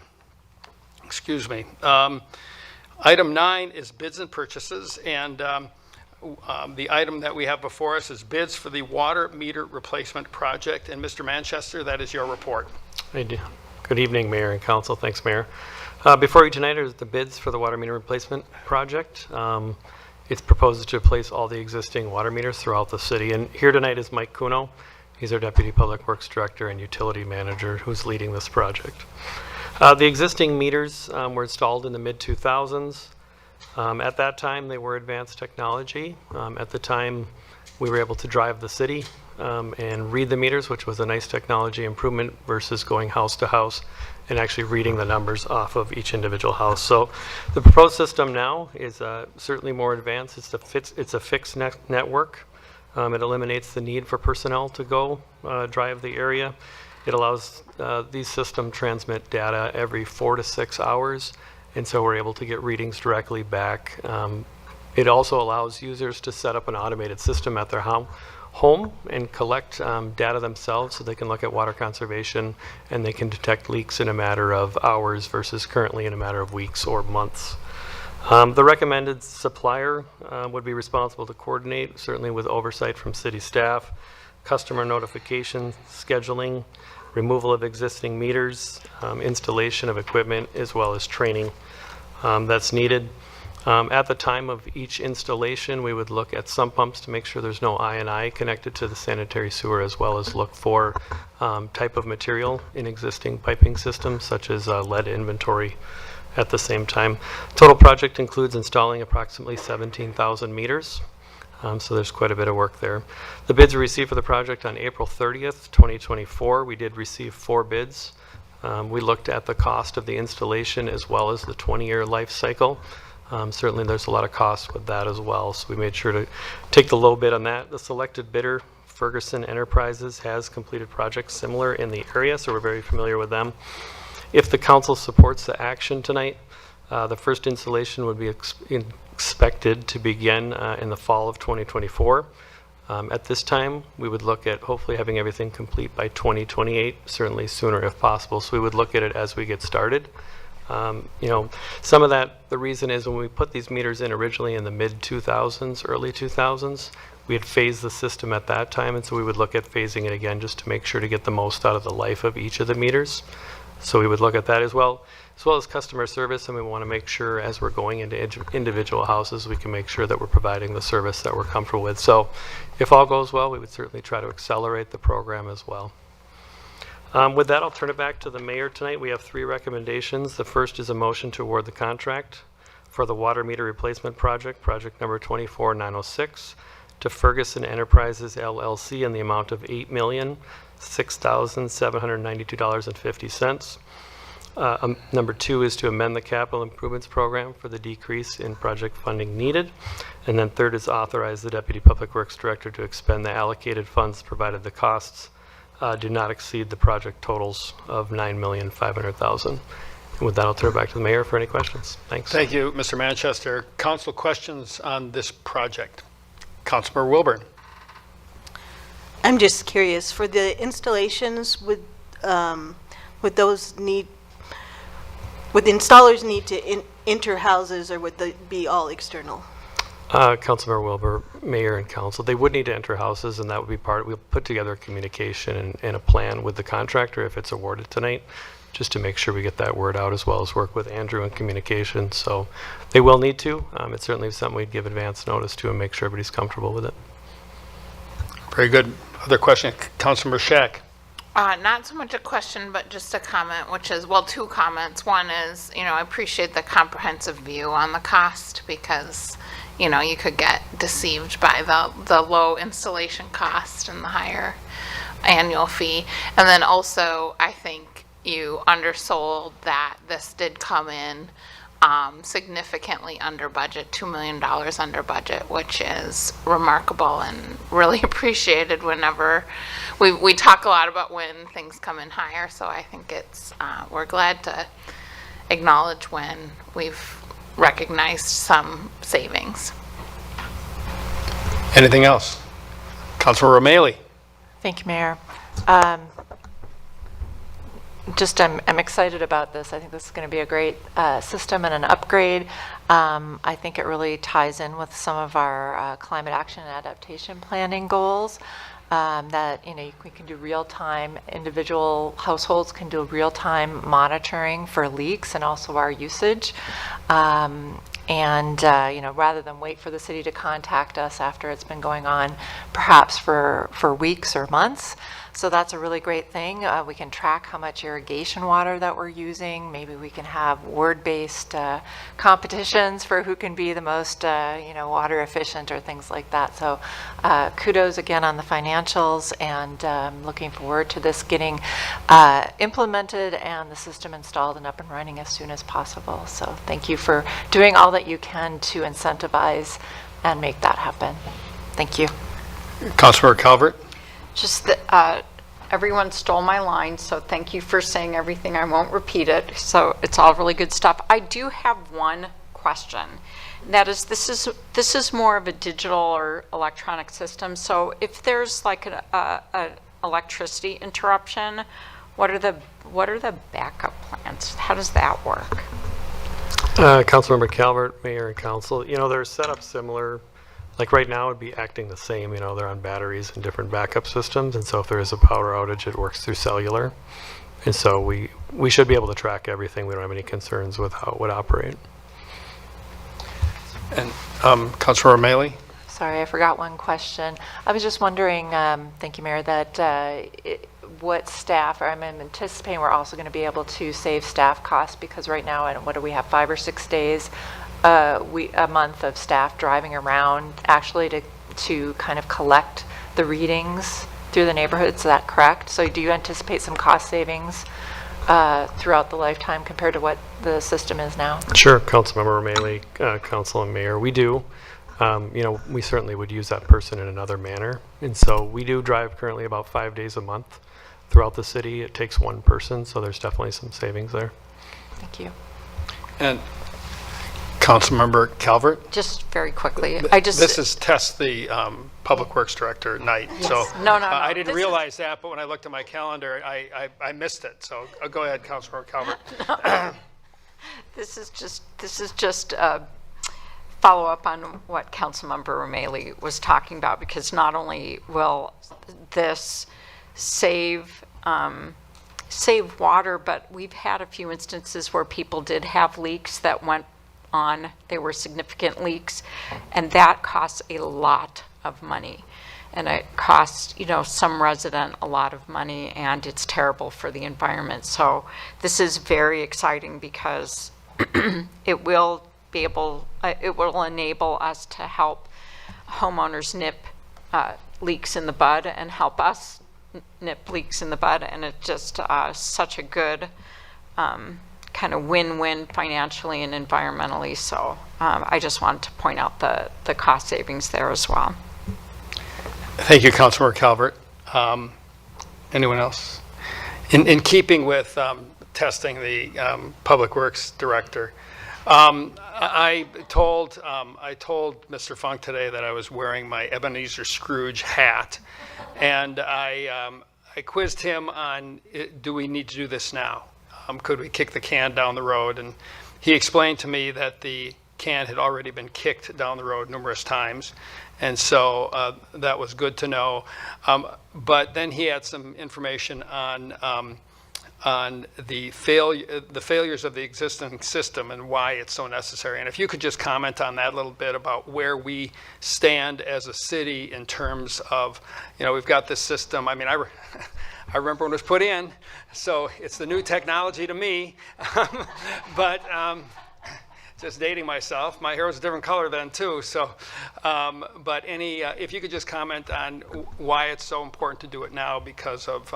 Excuse me. Item 9 is bids and purchases, and the item that we have before us is bids for the water meter replacement project. And Mr. Manchester, that is your report. I do. Good evening, Mayor and Council. Thanks, Mayor. Before you tonight are the bids for the water meter replacement project. It's proposed to replace all the existing water meters throughout the city. And here tonight is Mike Kuno. He's our Deputy Public Works Director and Utility Manager who's leading this project. The existing meters were installed in the mid-2000s. At that time, they were advanced technology. At the time, we were able to drive the city and read the meters, which was a nice technology improvement versus going house to house and actually reading the numbers off of each individual house. So the proposed system now is certainly more advanced. It's a fixed network. It eliminates the need for personnel to go drive the area. It allows these systems transmit data every 4 to 6 hours, and so we're able to get readings directly back. It also allows users to set up an automated system at their home and collect data themselves, so they can look at water conservation and they can detect leaks in a matter of hours versus currently in a matter of weeks or months. The recommended supplier would be responsible to coordinate, certainly with oversight from city staff, customer notification, scheduling, removal of existing meters, installation of equipment, as well as training that's needed. At the time of each installation, we would look at sump pumps to make sure there's no I&I connected to the sanitary sewer, as well as look for type of material in existing piping systems, such as lead inventory at the same time. Total project includes installing approximately 17,000 meters. So there's quite a bit of work there. The bids were received for the project on April 30th, 2024. We did receive 4 bids. We looked at the cost of the installation as well as the 20-year life cycle. Certainly there's a lot of costs with that as well, so we made sure to take the low bid on that. The selected bidder, Ferguson Enterprises, has completed projects similar in the area, so we're very familiar with them. If the council supports the action tonight, the first installation would be expected to begin in the fall of 2024. At this time, we would look at hopefully having everything complete by 2028, certainly sooner if possible. So we would look at it as we get started. You know, some of that, the reason is when we put these meters in originally in the mid-2000s, early 2000s, we had phased the system at that time, and so we would look at phasing it again just to make sure to get the most out of the life of each of the meters. So we would look at that as well as customer service, and we want to make sure as we're going into individual houses, we can make sure that we're providing the service that we're comfortable with. So if all goes well, we would certainly try to accelerate the program as well. With that, I'll turn it back to the mayor tonight. We have 3 recommendations. The first is a motion to award the contract for the water meter replacement project, project number 24906, to Ferguson Enterprises LLC in the amount of $8,006,792.50. Number 2 is to amend the capital improvements program for the decrease in project funding needed. And then third is authorize the Deputy Public Works Director to expend the allocated funds provided the costs do not exceed the project totals of $9,500,000. And with that, I'll turn it back to the mayor for any questions. Thanks. Thank you, Mr. Manchester. Council questions on this project? Councilmember Wilburn. I'm just curious, for the installations, would installers need to enter houses, or would they be all external? Councilmember Wilbur, Mayor and Council, they would need to enter houses, and that would be we'll put together a communication and a plan with the contractor if it's awarded tonight, just to make sure we get that word out, as well as work with Andrew in communication. So they will need to. It's certainly something we'd give advance notice to and make sure everybody's comfortable with it. Very good. Other question, Councilmember Shack. Not so much a question, but just a comment, which is, well, 2 comments. One is, I appreciate the comprehensive view on the cost, because, you could get deceived by the low installation cost and the higher annual fee. And then also, I think you undersold that this did come in significantly under budget, $2 million under budget, which is remarkable and really appreciated whenever we talk a lot about when things come in higher. So I think it's we're glad to acknowledge when we've recognized some savings. Anything else? Councilmember O'Malley. Thank you, Mayor. I'm excited about this. I think this is going to be a great system and an upgrade. I think it really ties in with some of our climate action and adaptation planning goals. That we can do real-time, individual households can do real-time monitoring for leaks and also our usage. Rather than wait for the city to contact us after it's been going on perhaps for weeks or months, So that's a really great thing. We can track how much irrigation water that we're using. Maybe we can have word-based competitions for who can be the most, water efficient or things like that. So kudos again on the financials, and looking forward to this getting implemented and the system installed and up and running as soon as possible. So thank you for doing all that you can to incentivize and make that happen. Thank you. Councilmember Calvert? Just that everyone stole my line, so thank you for saying everything. I won't repeat it. So it's all really good stuff. I do have one question. And that is, this is more of a digital or electronic system. So if there's like an electricity interruption, what are the backup plans? How does that work? Councilmember Calvert, Mayor and Council, they're set up similar. Like right now, it'd be acting the same. They're on batteries and different backup systems, and so if there is a power outage, it works through cellular. And so we should be able to track everything. We don't have any concerns with how it would operate. And Councilmember O'Malley? Sorry, I forgot one question. I was just wondering, thank you, Mayor, that what staff, or I'm anticipating we're also going to be able to save staff costs, because right now, what do we have, 5 or 6 days a month of staff driving around actually to kind of collect the readings through the neighborhoods. Is that correct? So do you anticipate some cost savings throughout the lifetime compared to what the system is now? Sure, Councilmember O'Malley, Council and Mayor, we do. We certainly would use that person in another manner. And so we do drive currently about 5 days a month throughout the city. It takes one person, so there's definitely some savings there. Thank you. And Councilmember Calvert? Just very quickly. This is Tess, the Public Works Director at night. Yes. So No. I didn't This realize that, but when I looked at my calendar, I missed it. So go ahead, Councilmember Calvert. This is just a follow up on what Councilmember O'Malley was talking about, because not only will this save water, but we've had a few instances where people did have leaks that went on. They were significant leaks, and that costs a lot of money. And it costs, some resident a lot of money, and it's terrible for the environment. So this is very exciting, because it will enable us to help homeowners nip leaks in the bud and help us nip leaks in the bud. And it's just such a good kind of win-win financially and environmentally. So I just wanted to point out the cost savings there as well. Thank you, Councilmember Calvert. Anyone else? In keeping with testing the Public Works Director, I told Mr. Funk today that I was wearing my Ebenezer Scrooge hat, and I quizzed him on, do we need to do this now? Could we kick the can down the road? And he explained to me that the can had already been kicked down the road numerous times, and so that was good to know. But then he had some information on the failures of the existing system and why it's so necessary. And if you could just comment on that a little bit about where we stand as a city in terms of, we've got this system. I mean, I remember when it was put in, so it's the new technology to me. But just dating myself, my hair was a different color then too. So, but if you could just comment on why it's so important to do it now because of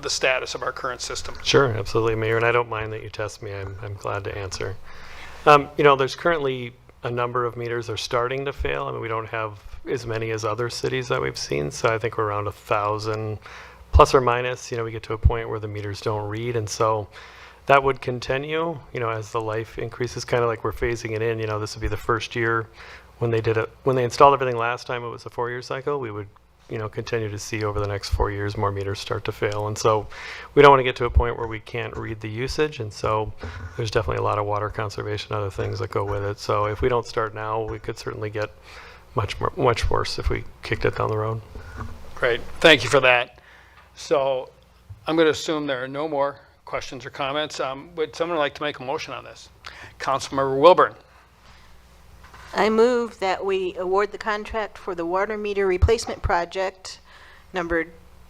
the status of our current system. Sure, absolutely, Mayor, and I don't mind that you test me. I'm glad to answer. There's currently a number of meters are starting to fail. I mean, we don't have as many as other cities that we've seen, so I think we're around 1,000 plus or minus. We get to a point where the meters don't read, and so that would continue, as the life increases, kind of like we're phasing it in. This would be the first year when they installed everything last time, it was a 4-year cycle. We would, continue to see over the next 4 years more meters start to fail. And so we don't want to get to a point where we can't read the usage. And so there's definitely a lot of water conservation, other things that go with it. So if we don't start now, we could certainly get much worse if we kicked it down the road. Great, thank you for that. So I'm going to assume there are no more questions or comments. Would someone like to make a motion on this? Councilmember Wilburn. I move that we award the contract for the water meter replacement project number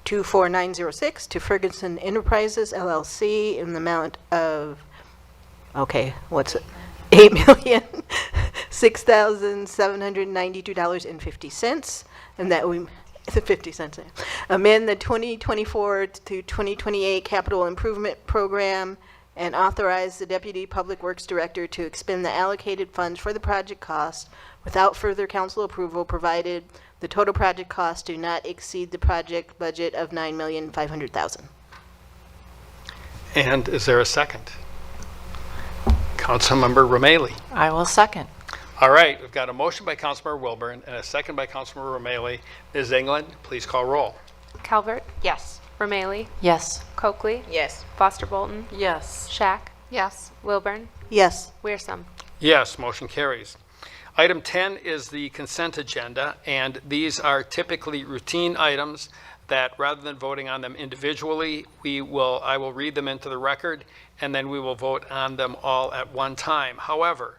24906 to Ferguson Enterprises LLC in the amount of, okay, what's it? $8,006,792.50, and that we, 50 cents. Amend the 2024 to 2028 Capital Improvement Program and authorize the Deputy Public Works Director to expend the allocated funds for the project cost without further council approval, provided the total project costs do not exceed the project budget of $9,500,000. And is there a second? Councilmember Romelli. I will second. All right, we've got a motion by Councilmember Wilburn and a second by Councilmember Romelli. Ms. England, please call roll. Calvert, Yes. Romelli, Yes. Coakley, Yes. Foster Bolton, Yes. Shack, Yes. Wilburn, Yes. Wearsum. Yes, motion carries. Item 10 is the consent agenda, and these are typically routine items that rather than voting on them individually, I will read them into the record, and then we will vote on them all at one time. However,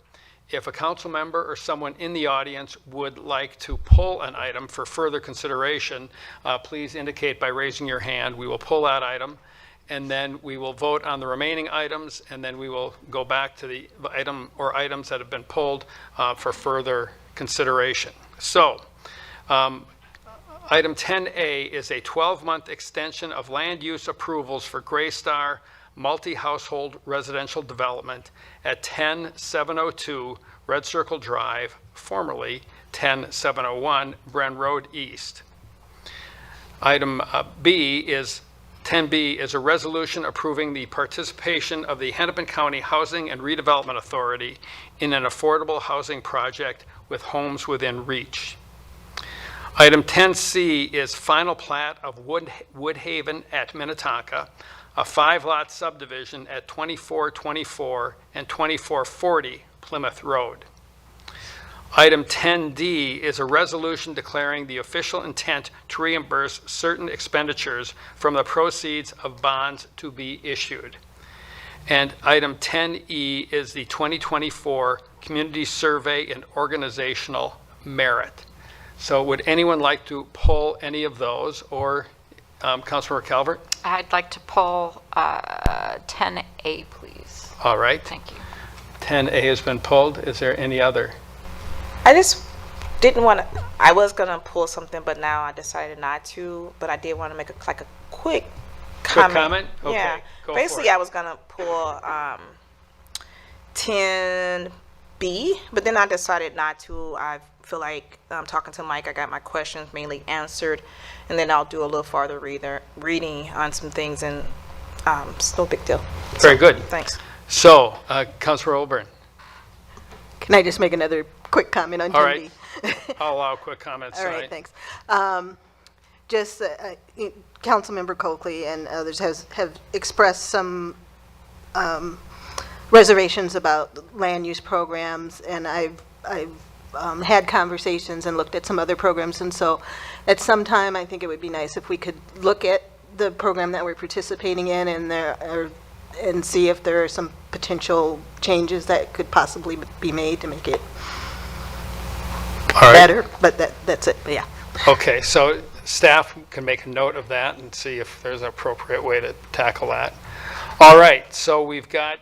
if a council member or someone in the audience would like to pull an item for further consideration, please indicate by raising your hand. We will pull that item, and then we will vote on the remaining items, and then we will go back to the item or items that have been pulled for further consideration. So, item 10A is a 12-month extension of land use approvals for Greystar multi-household residential development at 10702 Red Circle Drive, formerly 10701 Bren Road East. Item 10B is a resolution approving the participation of the Hennepin County Housing and Redevelopment Authority in an affordable housing project with homes within reach. Item 10C is final plat of Woodhaven at Minnetonka, a 5-lot subdivision at 2424 and 2440 Plymouth Road. Item 10D is a resolution declaring the official intent to reimburse certain expenditures from the proceeds of bonds to be issued. And item 10E is the 2024 Community Survey and Organizational Merit. So would anyone like to pull any of those, or Councilmember Calvert? I'd like to pull 10A, please. All right. Thank you. 10A has been pulled. Is there any other? I just didn't want to, I was going to pull something, but now I decided not to. But I did want to make a quick comment. comment? Okay, Yeah. go Basically, for it. I was going to pull 10B, but then I decided not to. I feel like talking to Mike, I got my questions mainly answered, and then I'll do a little farther reading on some things, and it's no big deal. Very good. Thanks. So, Councilor Olburn. Can I just make another quick comment on 10B? All right. I'll allow quick comments All tonight. right, thanks. Just Councilmember Coakley and others have expressed some reservations about land use programs, and I've had conversations and looked at some other programs, and so at some time I think it would be nice if we could look at the program that we're participating in and see if there are some potential changes that could possibly be made to make it All right. better, but that's it, but yeah. Okay, so staff can make a note of that and see if there's an appropriate way to tackle that. All right, so we've got,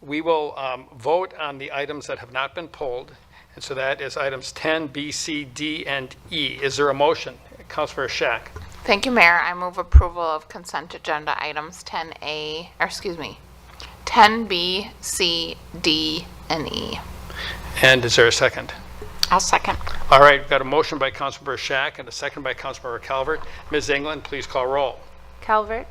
we will vote on the items that have not been pulled, and so that is items 10, B, C, D, and E. Is there a motion? Councilor Shack. Thank you, Mayor. I move approval of consent agenda items 10A, or excuse me, 10B, C, D, and E. And is there a second? I'll second. All right, we've got a motion by Councilmember Shack and a second by Councilmember Calvert. Ms. England, please call roll. Calvert,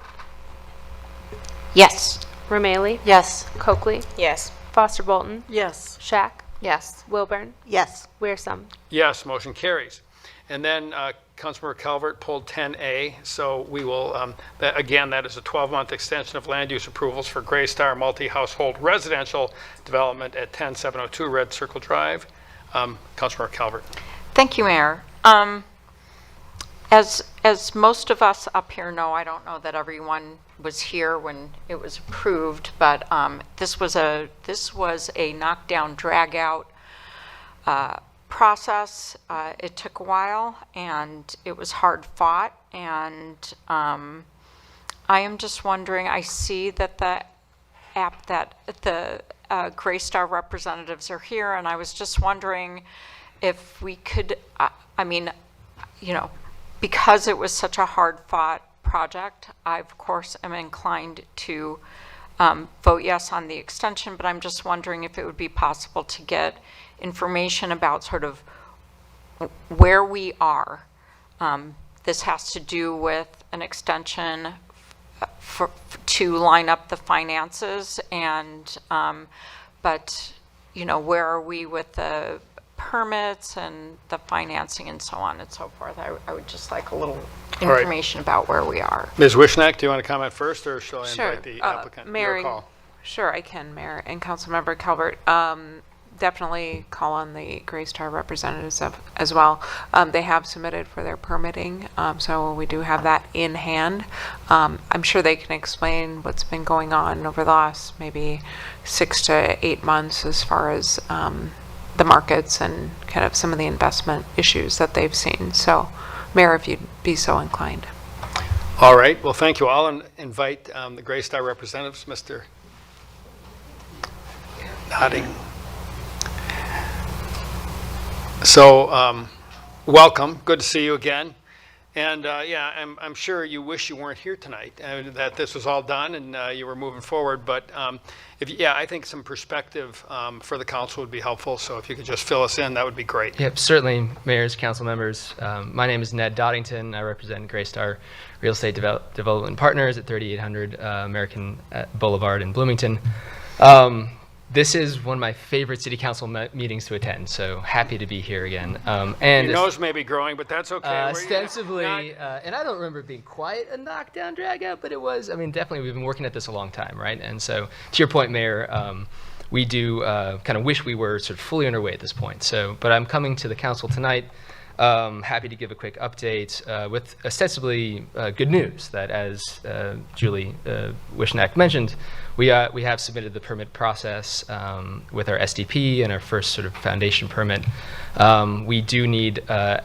Yes. Romelli, Yes. Coakley, Yes. Foster Bolton, Yes. Shack, Yes. Wilburn, Yes. Wearsum. Yes, motion carries. And then Councilmember Calvert pulled 10A, so we will, again, that is a 12-month extension of land use approvals for Greystar multi-household residential development at 10702 Red Circle Drive. Councilmember Calvert. Thank you, Mayor. As most of us up here know, I don't know that everyone was here when it was approved, but this was a knockdown, drag-out process. It took a while, and it was hard fought, and I am just wondering, I see that the Gray Star representatives are here, and I was just wondering if we could, I mean, you know, because it was such a hard-fought project, I, of course, am inclined to vote yes on the extension, but I'm just wondering if it would be possible to get information about sort of where we are. This has to do with an extension to line up the finances, and but you know, where are we with the permits and the financing and so on and so forth. I would just like a little right. information about where we are. Ms. Wishnak, do you want to comment first, or shall I Sure. invite the applicant? Mayor, Your call. Sure, I can, Mayor and Councilmember Calvert. Definitely call on the Gray Star representatives as well. They have submitted for their permitting, so we do have that in hand. I'm sure they can explain what's been going on over the last maybe 6 to 8 months as far as the markets and kind of some of the investment issues that they've seen. So, Mayor, if you'd be so inclined. All right. Well, thank you all, and invite the Gray Star representatives, Mr. Nodding. So, welcome. Good to see you again. And yeah, I'm sure you wish you weren't here tonight, that this was all done and you were moving forward. But yeah, I think some perspective for the council would be helpful. So if you could just fill us in, that would be great. Yep, certainly, mayors, council members. My name is Ned Doddington. I represent Gray Star Real Estate Development Partners at 3800 American Boulevard in Bloomington. This is one of my favorite city council meetings to attend, so happy to be here again. And Your nose may be growing, but that's okay. Ostensibly, and I don't remember it being quite a knockdown dragout, but it was. I mean, definitely we've been working at this a long time, right? And so, to your point, Mayor, we do kind of wish we were sort of fully underway at this point. So, but I'm coming to the council tonight. Happy to give a quick update with ostensibly good news that, as Julie Wishnak mentioned, we have submitted the permit process with our SDP and our first sort of foundation permit. We do need, at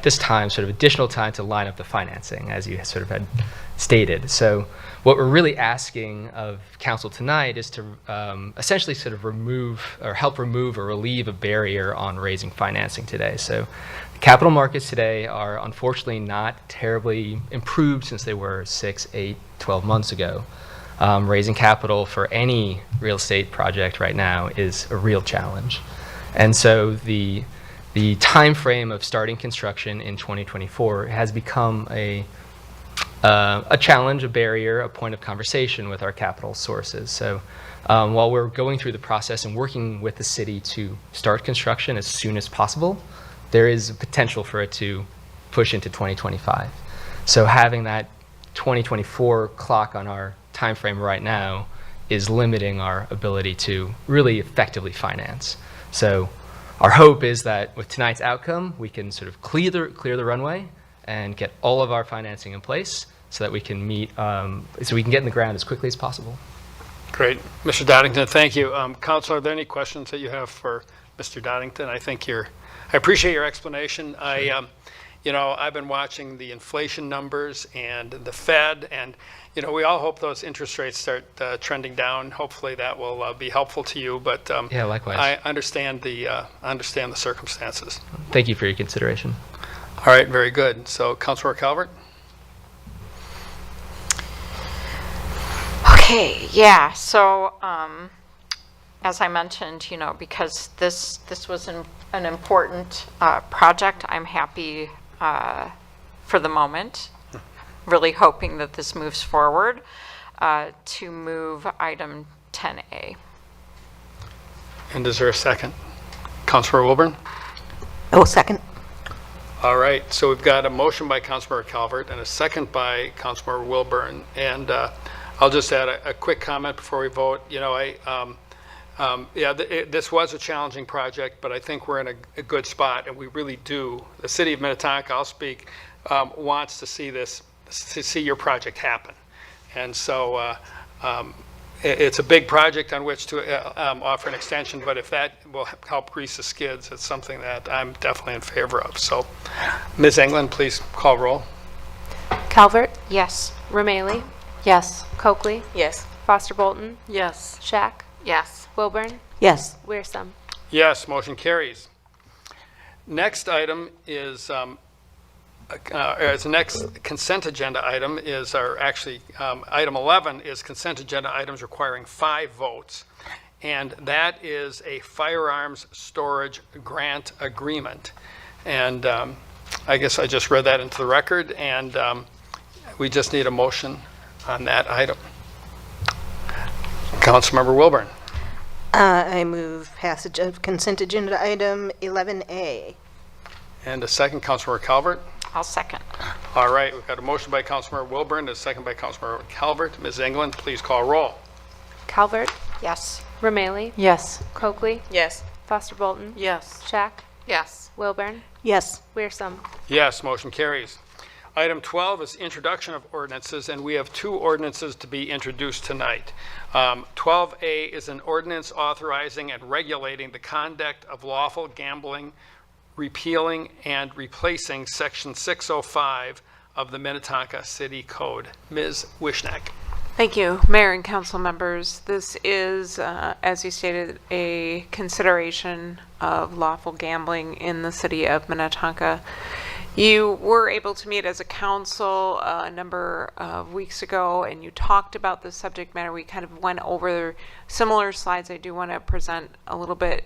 this time, sort of additional time to line up the financing, as you sort of had stated. So what we're really asking of council tonight is to essentially sort of remove or help remove or relieve a barrier on raising financing today. So capital markets today are unfortunately not terribly improved since they were 6, 8, 12 months ago. Raising capital for any real estate project right now is a real challenge. And so the time frame of starting construction in 2024 has become a challenge, a barrier, a point of conversation with our capital sources. So while we're going through the process and working with the city to start construction as soon as possible, there is a potential for it to push into 2025. So having that 2024 clock on our time frame right now is limiting our ability to really effectively finance. So our hope is that with tonight's outcome, we can sort of clear the runway and get all of our financing in place so that we can meet, so we can get in the ground as quickly as possible. Great. Mr. Doddington, thank you. Councilor, are there any questions that you have for Mr. Doddington? I appreciate your explanation. You know, I've been watching the inflation numbers and the Fed, and you know, we all hope those interest rates start trending down. Hopefully, that will be helpful to you. But yeah, likewise. I understand the circumstances. Thank you for your consideration. All right, very good. So, Councilor Calvert. Okay, yeah. So, as I mentioned, you know, because this was an important project, I'm happy for the moment, really hoping that this moves forward, to move item 10A. And is there a second? Councilor Wilburn? Oh, second. All right, so we've got a motion by Councilor Calvert and a second by Councilor Wilburn. And I'll just add a quick comment before we vote. You know, this was a challenging project, but I think we're in a good spot, and we really do. The city of Minnetonka, I'll speak, wants to see your project happen. And so it's a big project on which to offer an extension, but if that will help grease the skids, it's something that I'm definitely in favor of. So, Ms. England, please call roll. Calvert, Yes. Romaili, Yes. Coakley, Yes. Foster Bolton, Yes. Shack, Yes. Wilburn, Yes. Wearsum. Yes, motion carries. Next item is, as the next consent agenda item is, item 11 is consent agenda items requiring 5 votes. And that is a firearms storage grant agreement. And I guess I just read that into the record, and we just need a motion on that item. Councilmember Wilburn. I move passage of consent agenda item 11A. And a second, Councilmember Calvert. I'll second. All right, we've got a motion by Councilmember Wilburn, and a second by Councilmember Calvert. Ms. England, please call roll. Calvert, Yes. Romaili, Yes. Coakley, Yes. Foster Bolton, Yes. Shack, Yes. Wilburn, Yes. Wearsum. Yes, motion carries. Item 12 is introduction of ordinances, and we have 2 ordinances to be introduced tonight. 12A is an ordinance authorizing and regulating the conduct of lawful gambling, repealing and replacing Section 605 of the Minnetonka City Code. Ms. Wishneck. Thank you, Mayor and council members. This is, as you stated, a consideration of lawful gambling in the city of Minnetonka. You were able to meet as a council a number of weeks ago, and you talked about the subject matter. We kind of went over similar slides. I do want to present a little bit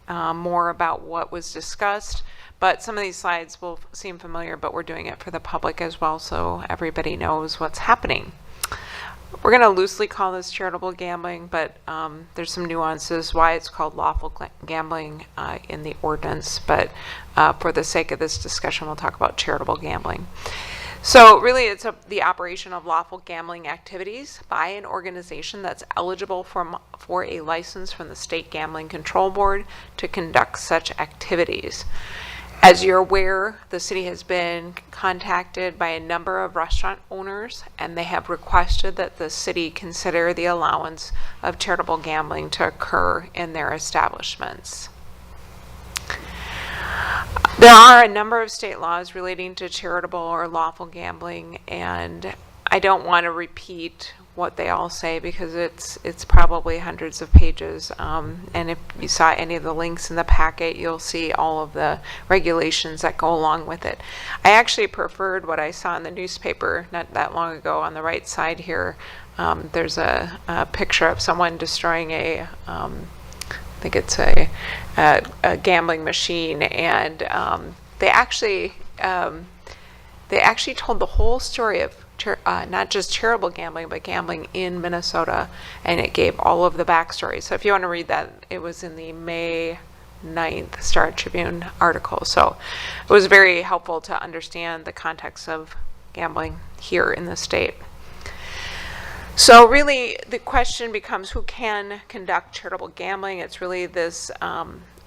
more about what was discussed, but some of these slides will seem familiar, but we're doing it for the public as well, so everybody knows what's happening. We're going to loosely call this charitable gambling, but there's some nuances why it's called lawful gambling in the ordinance, but for the sake of this discussion, we'll talk about charitable gambling. So really, it's the operation of lawful gambling activities by an organization that's eligible for a license from the State Gambling Control Board to conduct such activities. As you're aware, the city has been contacted by a number of restaurant owners, and they have requested that the city consider the allowance of charitable gambling to occur in their establishments. There are a number of state laws relating to charitable or lawful gambling, and I don't want to repeat what they all say because it's probably hundreds of pages. And if you saw any of the links in the packet, you'll see all of the regulations that go along with it. I actually preferred what I saw in the newspaper not that long ago. On the right side here, there's a picture of someone destroying I think it's a gambling machine, and they actually told the whole story of not just charitable gambling, but gambling in Minnesota, and it gave all of the backstory. So if you want to read that, it was in the May 9th Star Tribune article. So it was very helpful to understand the context of gambling here in the state. So really, the question becomes who can conduct charitable gambling. It's really this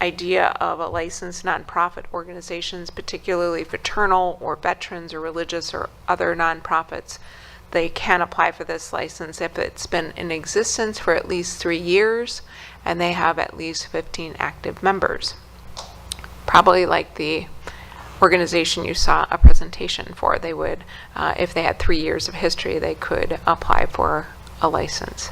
idea of a licensed nonprofit organizations, particularly fraternal or veterans or religious or other nonprofits. They can apply for this license if it's been in existence for at least 3 years and they have at least 15 active members. Probably like the organization you saw a presentation for. They would, if they had 3 years of history, they could apply for a license.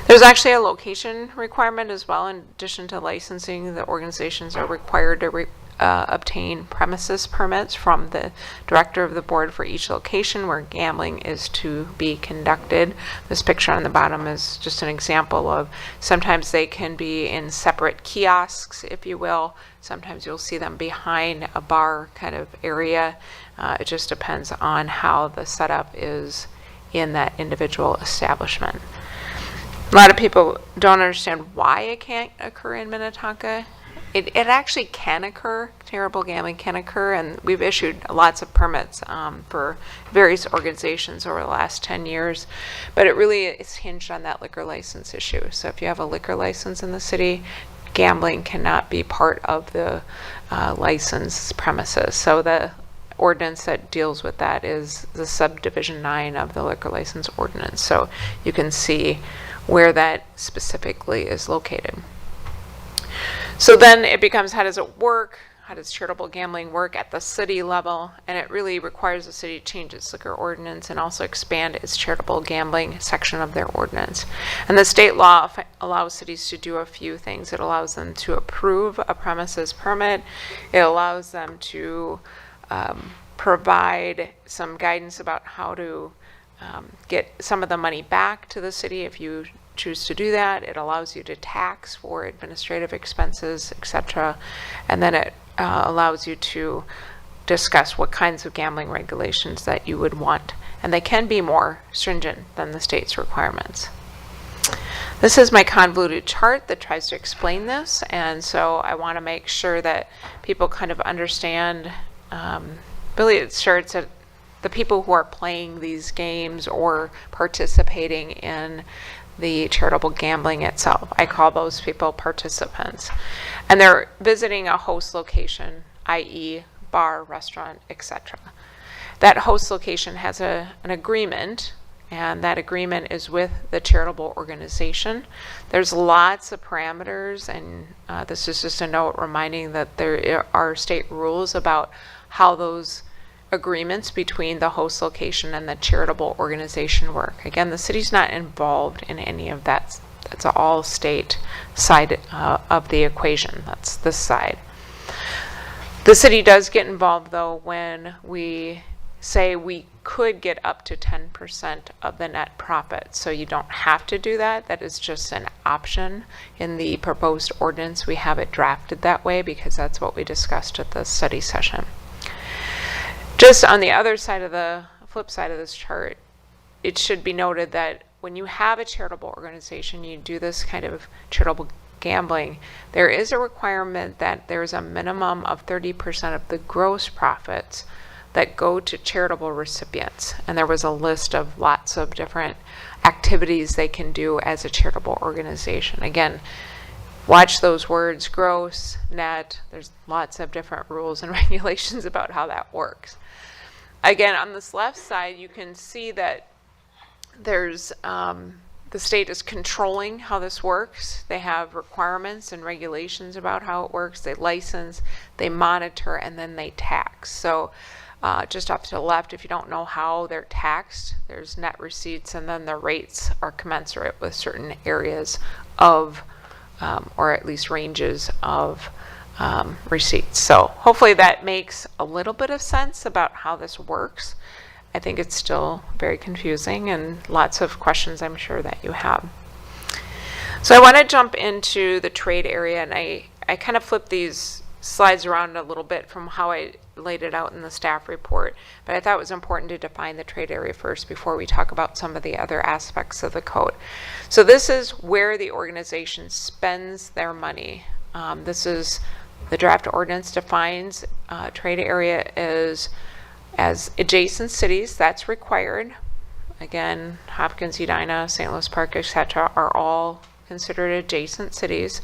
There's actually a location requirement as well. In addition to licensing, the organizations are required to obtain premises permits from the director of the board for each location where gambling is to be conducted. This picture on the bottom is just an example of sometimes they can be in separate kiosks, if you will. Sometimes you'll see them behind a bar kind of area. It just depends on how the setup is in that individual establishment. A lot of people don't understand why it can't occur in Minnetonka. It actually can occur. Charitable gambling can occur, and we've issued lots of permits for various organizations over the last 10 years. But it really is hinged on that liquor license issue. So if you have a liquor license in the city, gambling cannot be part of the license premises. So the ordinance that deals with that is the subdivision 9 of the liquor license ordinance. So you can see where that specifically is located. So then it becomes, how does it work? How does charitable gambling work at the city level? And it really requires the city to change its liquor ordinance and also expand its charitable gambling section of their ordinance. And the state law allows cities to do a few things. It allows them to approve a premises permit. It allows them to provide some guidance about how to get some of the money back to the city if you choose to do that. It allows you to tax for administrative expenses, etc. And then it allows you to discuss what kinds of gambling regulations that you would want. And they can be more stringent than the state's requirements. This is my convoluted chart that tries to explain this. And so I want to make sure that people kind of understand, really it's that the people who are playing these games or participating in the charitable gambling itself, I call those people participants. And they're visiting a host location, i.e. bar, restaurant, etc. That host location has an agreement, and that agreement is with the charitable organization. There's lots of parameters, and this is just a note reminding that there are state rules about how those agreements between the host location and the charitable organization work. Again, the city's not involved in any of that. That's all state side of the equation. That's this side. The city does get involved, though, when we say we could get up to 10% of the net profit. So you don't have to do that. That is just an option in the proposed ordinance. We have it drafted that way because that's what we discussed at the study session. Just on the other side of the flip side of this chart, it should be noted that when you have a charitable organization, you do this kind of charitable gambling, there is a requirement that there's a minimum of 30% of the gross profits that go to charitable recipients. And there was a list of lots of different activities they can do as a charitable organization. Again, watch those words, gross, net. There's lots of different rules and regulations about how that works. Again, on this left side, you can see that there's the state is controlling how this works. They have requirements and regulations about how it works. They license, they monitor, and then they tax. So just off to the left, if you don't know how they're taxed, there's net receipts, and then the rates are commensurate with certain areas of, or at least ranges of receipts. So hopefully that makes a little bit of sense about how this works. I think it's still very confusing and lots of questions I'm sure that you have. So I want to jump into the trade area, and I kind of flipped these slides around a little bit from how I laid it out in the staff report, but I thought it was important to define the trade area first before we talk about some of the other aspects of the code. So this is where the organization spends their money. This is the draft ordinance defines trade area as adjacent cities. That's required. Again, Hopkins, Edina, St. Louis Park, etc. are all considered adjacent cities.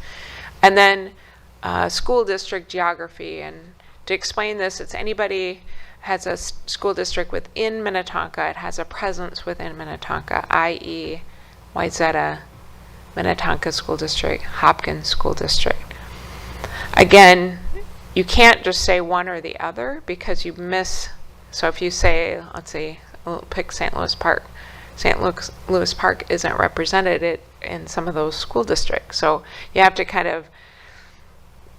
And then school district geography. And to explain this, it's anybody has a school district within Minnetonka. It has a presence within Minnetonka, i.e. Wayzata, Minnetonka School District, Hopkins School District. Again, you can't just say one or the other because you miss. So if you say, let's say, pick St. Louis Park. St. Louis Park isn't represented in some of those school districts. So you have to kind of,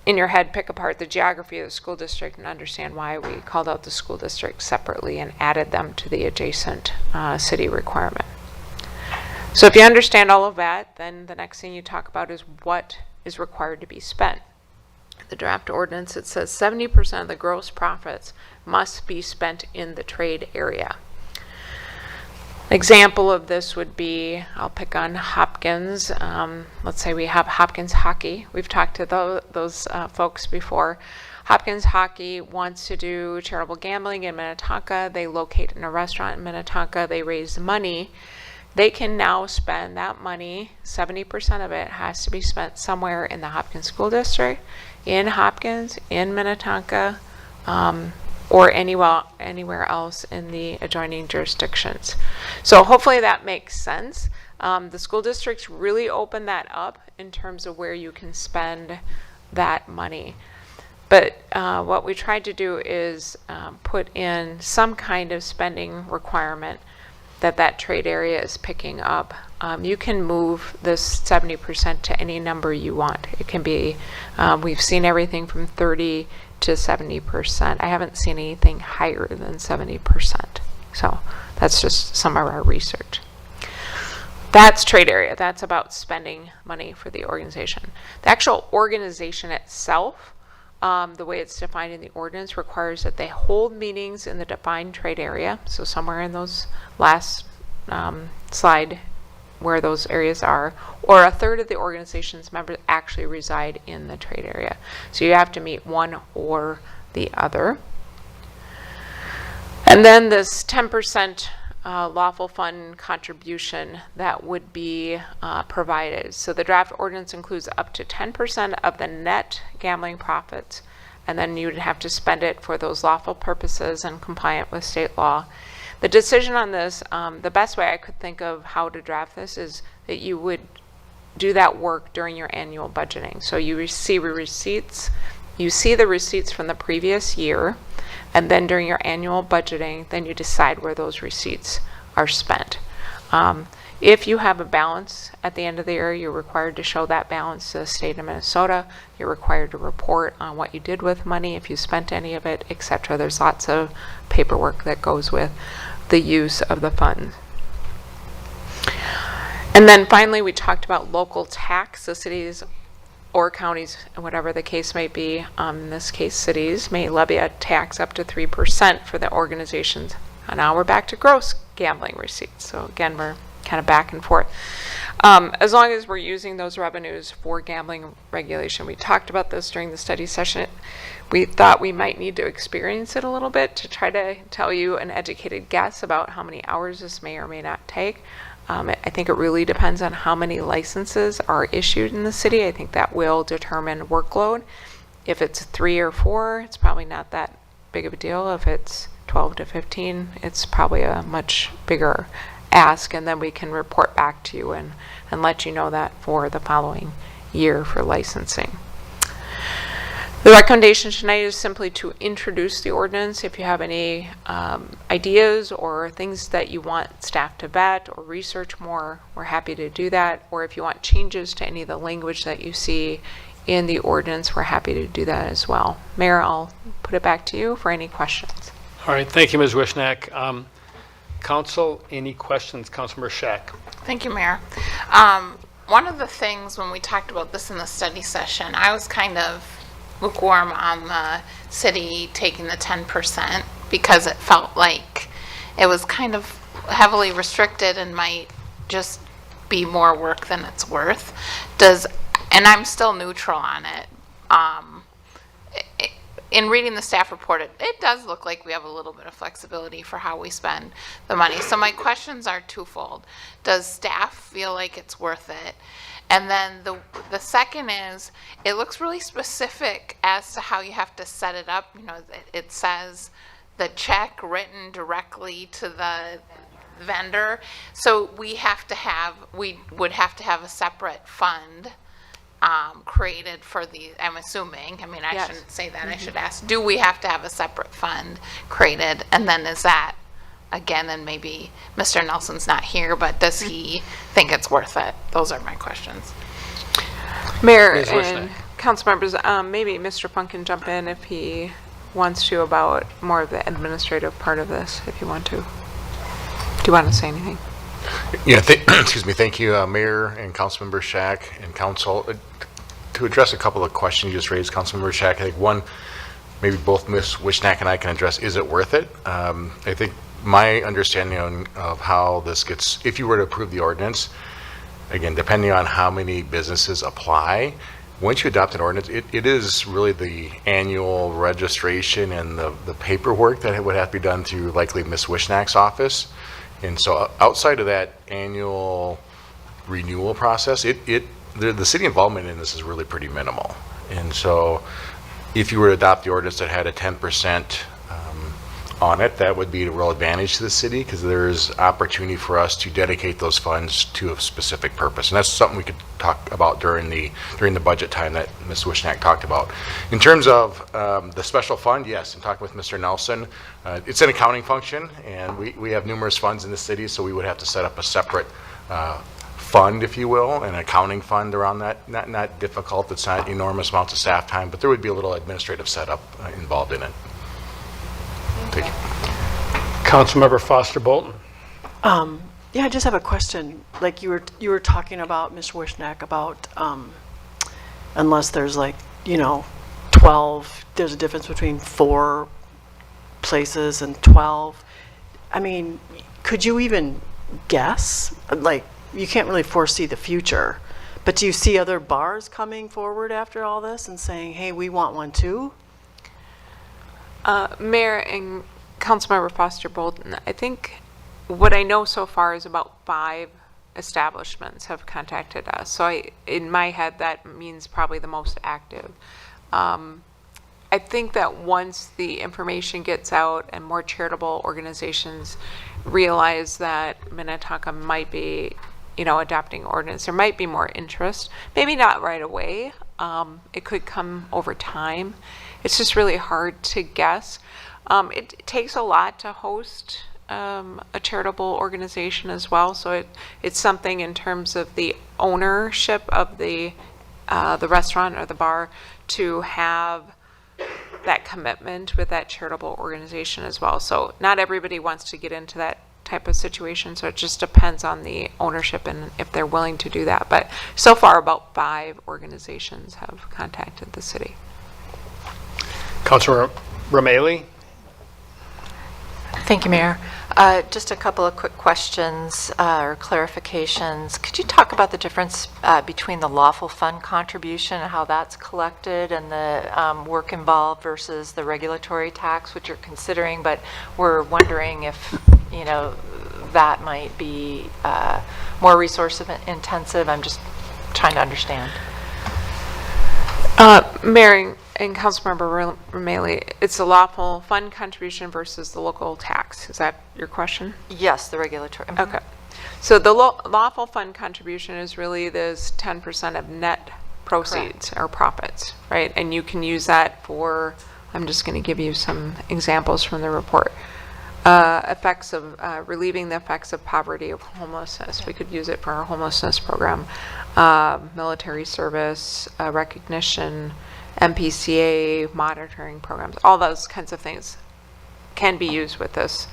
in your head, pick apart the geography of the school district and understand why we called out the school district separately and added them to the adjacent city requirement. So if you understand all of that, then the next thing you talk about is what is required to be spent. The draft ordinance, it says 70% of the gross profits must be spent in the trade area. An example of this would be, I'll pick on Hopkins. Let's say we have Hopkins Hockey. We've talked to those folks before. Hopkins Hockey wants to do charitable gambling in Minnetonka. They locate in a restaurant in Minnetonka. They raise money. They can now spend that money, 70% of it has to be spent somewhere in the Hopkins School District, in Hopkins, in Minnetonka, or anywhere else in the adjoining jurisdictions. So hopefully that makes sense. The school districts really open that up in terms of where you can spend that money. But what we tried to do is put in some kind of spending requirement that trade area is picking up. You can move this 70% to any number you want. It can be, we've seen everything from 30 to 70%. I haven't seen anything higher than 70%. So that's just some of our research. That's trade area. That's about spending money for the organization. The actual organization itself, the way it's defined in the ordinance, requires that they hold meetings in the defined trade area. So somewhere in those last slide where those areas are, or a third of the organization's members actually reside in the trade area. So you have to meet one or the other. And then this 10% lawful fund contribution that would be provided. So the draft ordinance includes up to 10% of the net gambling profits, and then you would have to spend it for those lawful purposes and compliant with state law. The decision on this, the best way I could think of how to draft this is that you would do that work during your annual budgeting. So you receive receipts, you see the receipts from the previous year, and then during your annual budgeting, then you decide where those receipts are spent. If you have a balance at the end of the year, you're required to show that balance to the state of Minnesota. You're required to report on what you did with money, if you spent any of it, etc. There's lots of paperwork that goes with the use of the funds. And then finally, we talked about local tax. The cities or counties, whatever the case may be, in this case cities, may levy a tax up to 3% for the organizations. And now we're back to gross gambling receipts. So again, we're kind of back and forth. As long as we're using those revenues for gambling regulation, we talked about this during the study session. We thought we might need to experience it a little bit to try to tell you an educated guess about how many hours this may or may not take. I think it really depends on how many licenses are issued in the city. I think that will determine workload. If it's 3 or 4, it's probably not that big of a deal. If it's 12 to 15, it's probably a much bigger ask, and then we can report back to you and let you know that for the following year for licensing. The recommendation tonight is simply to introduce the ordinance. If you have any ideas or things that you want staff to vet or research more, we're happy to do that. Or if you want changes to any of the language that you see in the ordinance, we're happy to do that as well. Mayor, I'll put it back to you for any questions. All right, thank you, Ms. Wishnak. Council, any questions? Councilmember Shack. Thank you, Mayor. One of the things when we talked about this in the study session, I was kind of lukewarm on the city taking the 10% because it felt like it was kind of heavily restricted and might just be more work than it's worth. And I'm still neutral on it. In reading the staff report, it does look like we have a little bit of flexibility for how we spend the money. So my questions are twofold. Does staff feel like it's worth it? And then the second is, it looks really specific as to how you have to set it up. You know, it says the check written directly to the vendor. So we would have to have a separate fund created for the, I'm assuming, I mean, I shouldn't say that, I should ask, do we have to have a separate fund created? And then is that, again, and maybe Mr. Nelson's not here, but does he think it's worth it? Those are my questions. Mayor and council members, maybe Mr. Funk can jump in if he wants to about more of the administrative part of this, if you want to. Do you want to say anything? Yeah, excuse me. Thank you, Mayor and Councilmember Shack and Council. To address a couple of questions you just raised, Councilmember Shack, I think one, maybe both Ms. Wishnak and I can address, is it worth it? I think my understanding of how this gets, if you were to approve the ordinance, again, depending on how many businesses apply, once you adopt an ordinance, it is really the annual registration and the paperwork that would have to be done through likely Ms. Wishnak's office. And so outside of that annual renewal process, the city involvement in this is really pretty minimal. And so if you were to adopt the ordinance that had a 10% on it, that would be a real advantage to the city because there's opportunity for us to dedicate those funds to a specific purpose. And that's something we could talk about during the budget time that Ms. Wishnack talked about. In terms of the special fund, yes, I'm talking with Mr. Nelson. It's an accounting function, and we have numerous funds in the city, so we would have to set up a separate fund, if you will, an accounting fund around that. Not difficult. It's not enormous amounts of staff time, but there would be a little administrative setup involved in it. Thank you. Councilmember Foster Bolton. Yeah, I just have a question. Like you were talking about, Ms. Wishnack, about unless there's 12, there's a difference between 4 places and 12. I mean, could you even guess? Like, you can't really foresee the future, but do you see other bars coming forward after all this and saying, hey, we want one too? Mayor and Councilmember Foster Bolton, I think what I know so far is about 5 establishments have contacted us. So in my head, that means probably the most active. I think that once the information gets out and more charitable organizations realize that Minnetonka might be, adopting ordinance, there might be more interest. Maybe not right away. It could come over time. It's just really hard to guess. It takes a lot to host a charitable organization as well. So it's something in terms of the ownership of the restaurant or the bar to have that commitment with that charitable organization as well. So not everybody wants to get into that type of situation. So it just depends on the ownership and if they're willing to do that. But so far about 5 organizations have contacted the city. Councilor Rameli. Thank you, Mayor. Just a couple of quick questions or clarifications. Could you talk about the difference between the lawful fund contribution and how that's collected and the work involved versus the regulatory tax, which you're considering, but we're wondering if, that might be more resource intensive. I'm just trying to understand. Mayor and Councilmember Rameli, it's a lawful fund contribution versus the local tax. Is that your question? Yes, the regulatory. Okay. So the lawful fund contribution is really this 10% of net proceeds or profits, right? And you can use that for, I'm just going to give you some examples from the report. Effects of relieving the effects of poverty or homelessness. We could use it for our homelessness program. Military service, recognition, MPCA, monitoring programs, all those kinds of things can be used with this,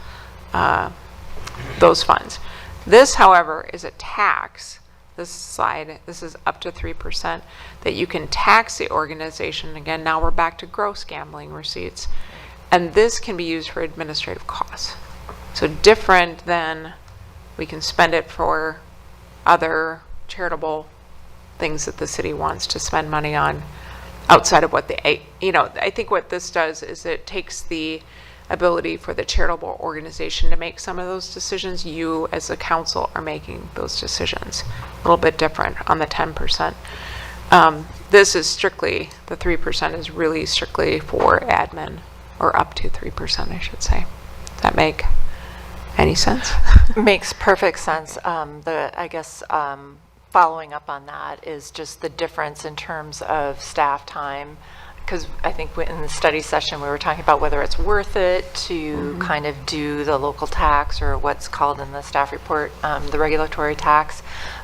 those funds. This, however, is a tax. This slide, this is up to 3% that you can tax the organization. Again, now we're back to gross gambling receipts. And this can be used for administrative costs. So different than we can spend it for other charitable things that the city wants to spend money on outside of what I think what this does is it takes the ability for the charitable organization to make some of those decisions. You as a council are making those decisions. A little bit different on the 10%. This is strictly, the 3% is really strictly for admin, or up to 3%, I should say. Does that make any sense? Makes perfect sense. I guess following up on that is just the difference in terms of staff time, because I think in the study session we were talking about whether it's worth it to kind of do the local tax or what's called in the staff report the regulatory tax,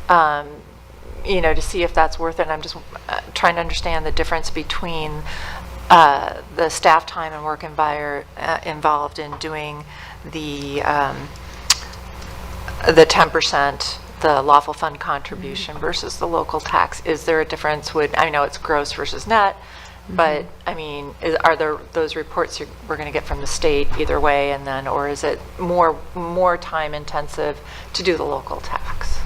to see if that's worth it. And I'm just trying to understand the difference between the staff time and work involved in doing the 10%, the lawful fund contribution versus the local tax. Is there a difference? I know it's gross versus net, but I mean, are there those reports we're going to get from the state either way, and then, or is it more time intensive to do the local tax?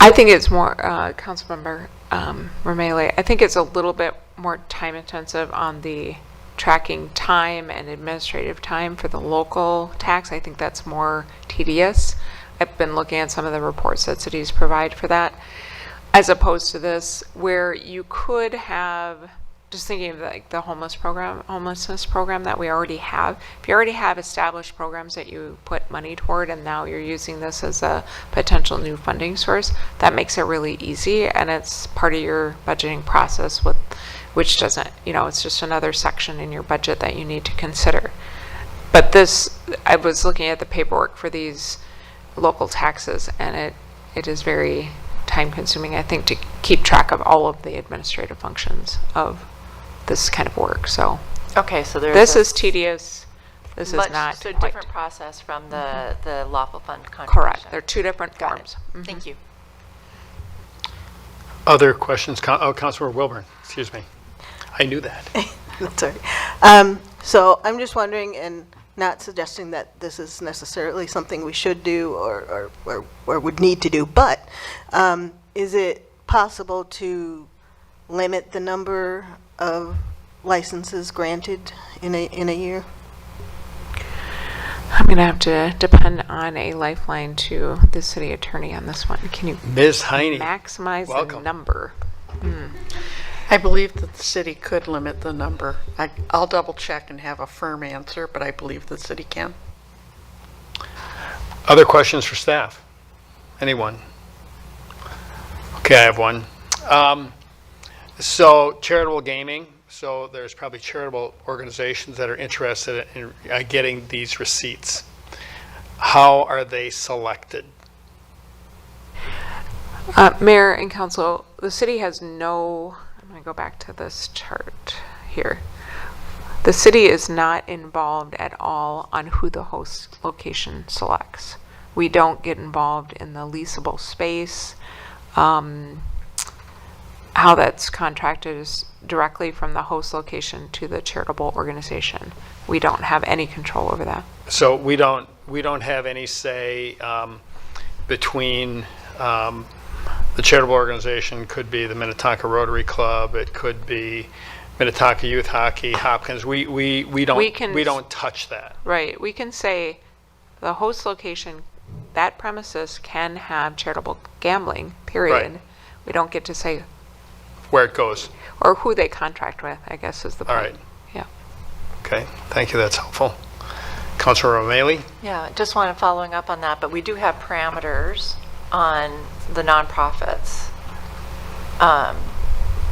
I think it's more, Councilmember Rameli, I think it's a little bit more time intensive on the tracking time and administrative time for the local tax. I think that's more tedious. I've been looking at some of the reports that cities provide for that, as opposed to this, where you could have just thinking of like the homelessness program that we already have. If you already have established programs that you put money toward and now you're using this as a potential new funding source, that makes it really easy, and it's part of your budgeting process which doesn't, it's just another section in your budget that you need to consider. But I was looking at the paperwork for these local taxes, and it is very time consuming, I think, to keep track of all of the administrative functions of this kind of work. So Okay, so there's this is tedious. This is much, not so quite. different process from the lawful fund contribution. Correct. They're two different Got forms. it. Thank you. Other questions? Councilmember Wilburn, excuse me. I knew that. That's all right. So I'm just wondering, and not suggesting that this is necessarily something we should do or would need to do, but is it possible to limit the number of licenses granted in a year? I'm going to have to depend on a lifeline to the city attorney on this one. Can you Ms. Heine, maximize the welcome. number? I believe that the city could limit the number. I'll double check and have a firm answer, but I believe the city can. Other questions for staff? Anyone? Okay, I have one. So charitable gaming, so there's probably charitable organizations that are interested in getting these receipts. How are they selected? Mayor and council, the city has no, I'm going to go back to this chart here. The city is not involved at all on who the host location selects. We don't get involved in the leasable space. How that's contracted is directly from the host location to the charitable organization. We don't have any control over that. So we don't have any say between the charitable organization. Could be the Minnetonka Rotary Club. It could be Minnetonka Youth Hockey, Hopkins. We don't touch that. Right. We can say the host location, that premises can have charitable gambling, period. Right. We don't get to say Where it goes. or who they contract with, I guess is the point. All right. Yeah. Okay. Thank you. That's helpful. Councilor O'Malley. Yeah, just want to following up on that, but we do have parameters on the nonprofits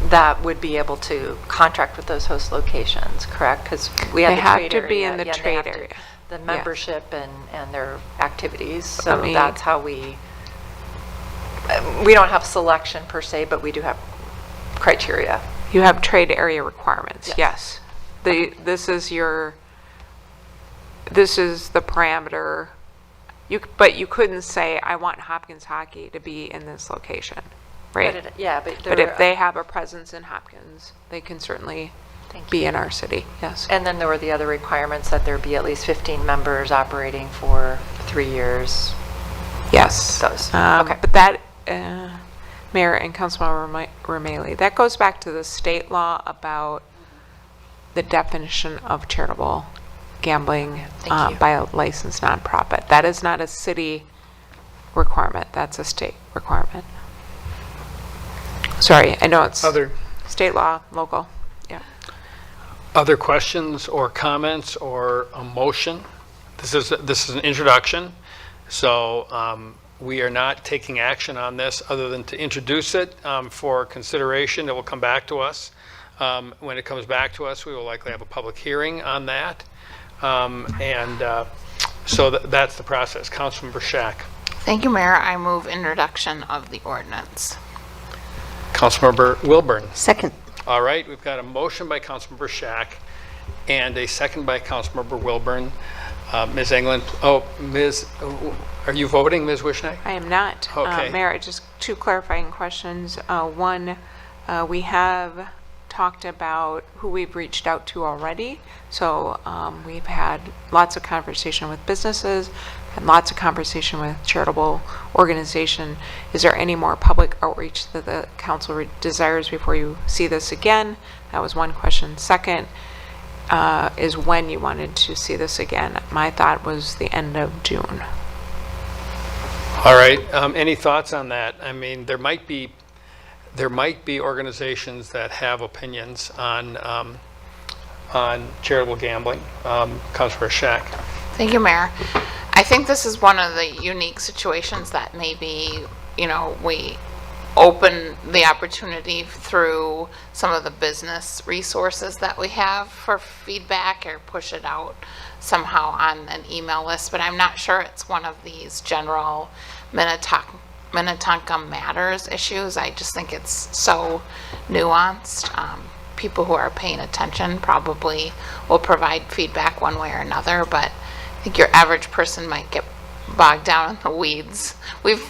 that would be able to contract with those host locations, correct? Because we have They the have trade to be area. in the Yeah, they trade have to- area. The Yeah. membership and their activities. So I mean- that's how we don't have selection per se, but we do have criteria. You have trade area requirements, Yes. yes. This is the parameter. But you couldn't say, I want Hopkins Hockey to be in this location, right? But if they have a presence in Hopkins, they can certainly be in our city, yes. And then there were the other requirements that there be at least 15 members operating for 3 years. Yes. Those. Okay. But that, Mayor and Councilmember Romali, that goes back to the state law about the definition of charitable gambling by a licensed nonprofit. That is not a city requirement. That's a state requirement. Sorry, I know it's state law, local. Yeah. Other questions or comments or a motion? This is an introduction, so we are not taking action on this other than to introduce it for consideration. It will come back to us. When it comes back to us, we will likely have a public hearing on that. So that's the process. Councilmember Shack. Thank you, Mayor. I move introduction of the ordinance. Councilmember Wilburn. Second. All right, we've got a motion by Councilmember Shack and a second by Councilmember Wilburn. Ms. England, are you voting, Ms. Wishnek? I am not. Okay. Mayor, just two clarifying questions. One, we have talked about who we've reached out to already. So we've had lots of conversation with businesses and lots of conversation with charitable organization. Is there any more public outreach that the council desires before you see this again? That was one question. Second, is when you wanted to see this again. My thought was the end of June. All right, any thoughts on that? I mean, there might be there might be organizations that have opinions on charitable gambling. Councilor Shack. Thank you, Mayor. I think this is one of the unique situations that maybe, we open the opportunity through some of the business resources that we have for feedback or push it out somehow on an email list, but I'm not sure it's one of these general Minnetonka Matters issues. I just think it's so nuanced. People who are paying attention probably will provide feedback one way or another, but I think your average person might get bogged down in the weeds. We've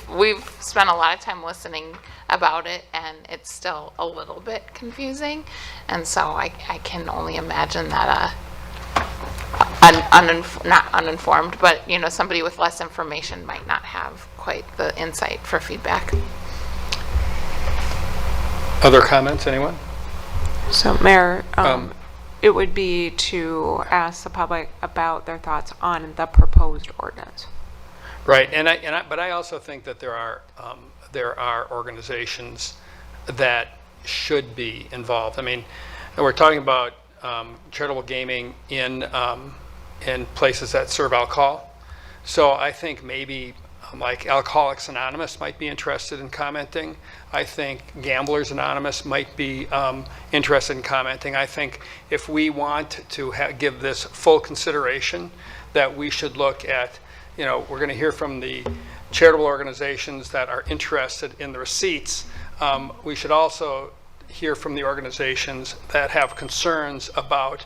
spent a lot of time listening about it, and it's still a little bit confusing, and so I can only imagine that not uninformed, but somebody with less information might not have quite the insight for feedback. Other comments, anyone? So, Mayor, it would be to ask the public about their thoughts on the proposed ordinance. Right, but I also think that there are organizations that should be involved. I mean, we're talking about charitable gaming in places that serve alcohol. So I think maybe like Alcoholics Anonymous might be interested in commenting. I think Gamblers Anonymous might be interested in commenting. I think if we want to give this full consideration, that we should look at, we're going to hear from the charitable organizations that are interested in the receipts. We should also hear from the organizations that have concerns about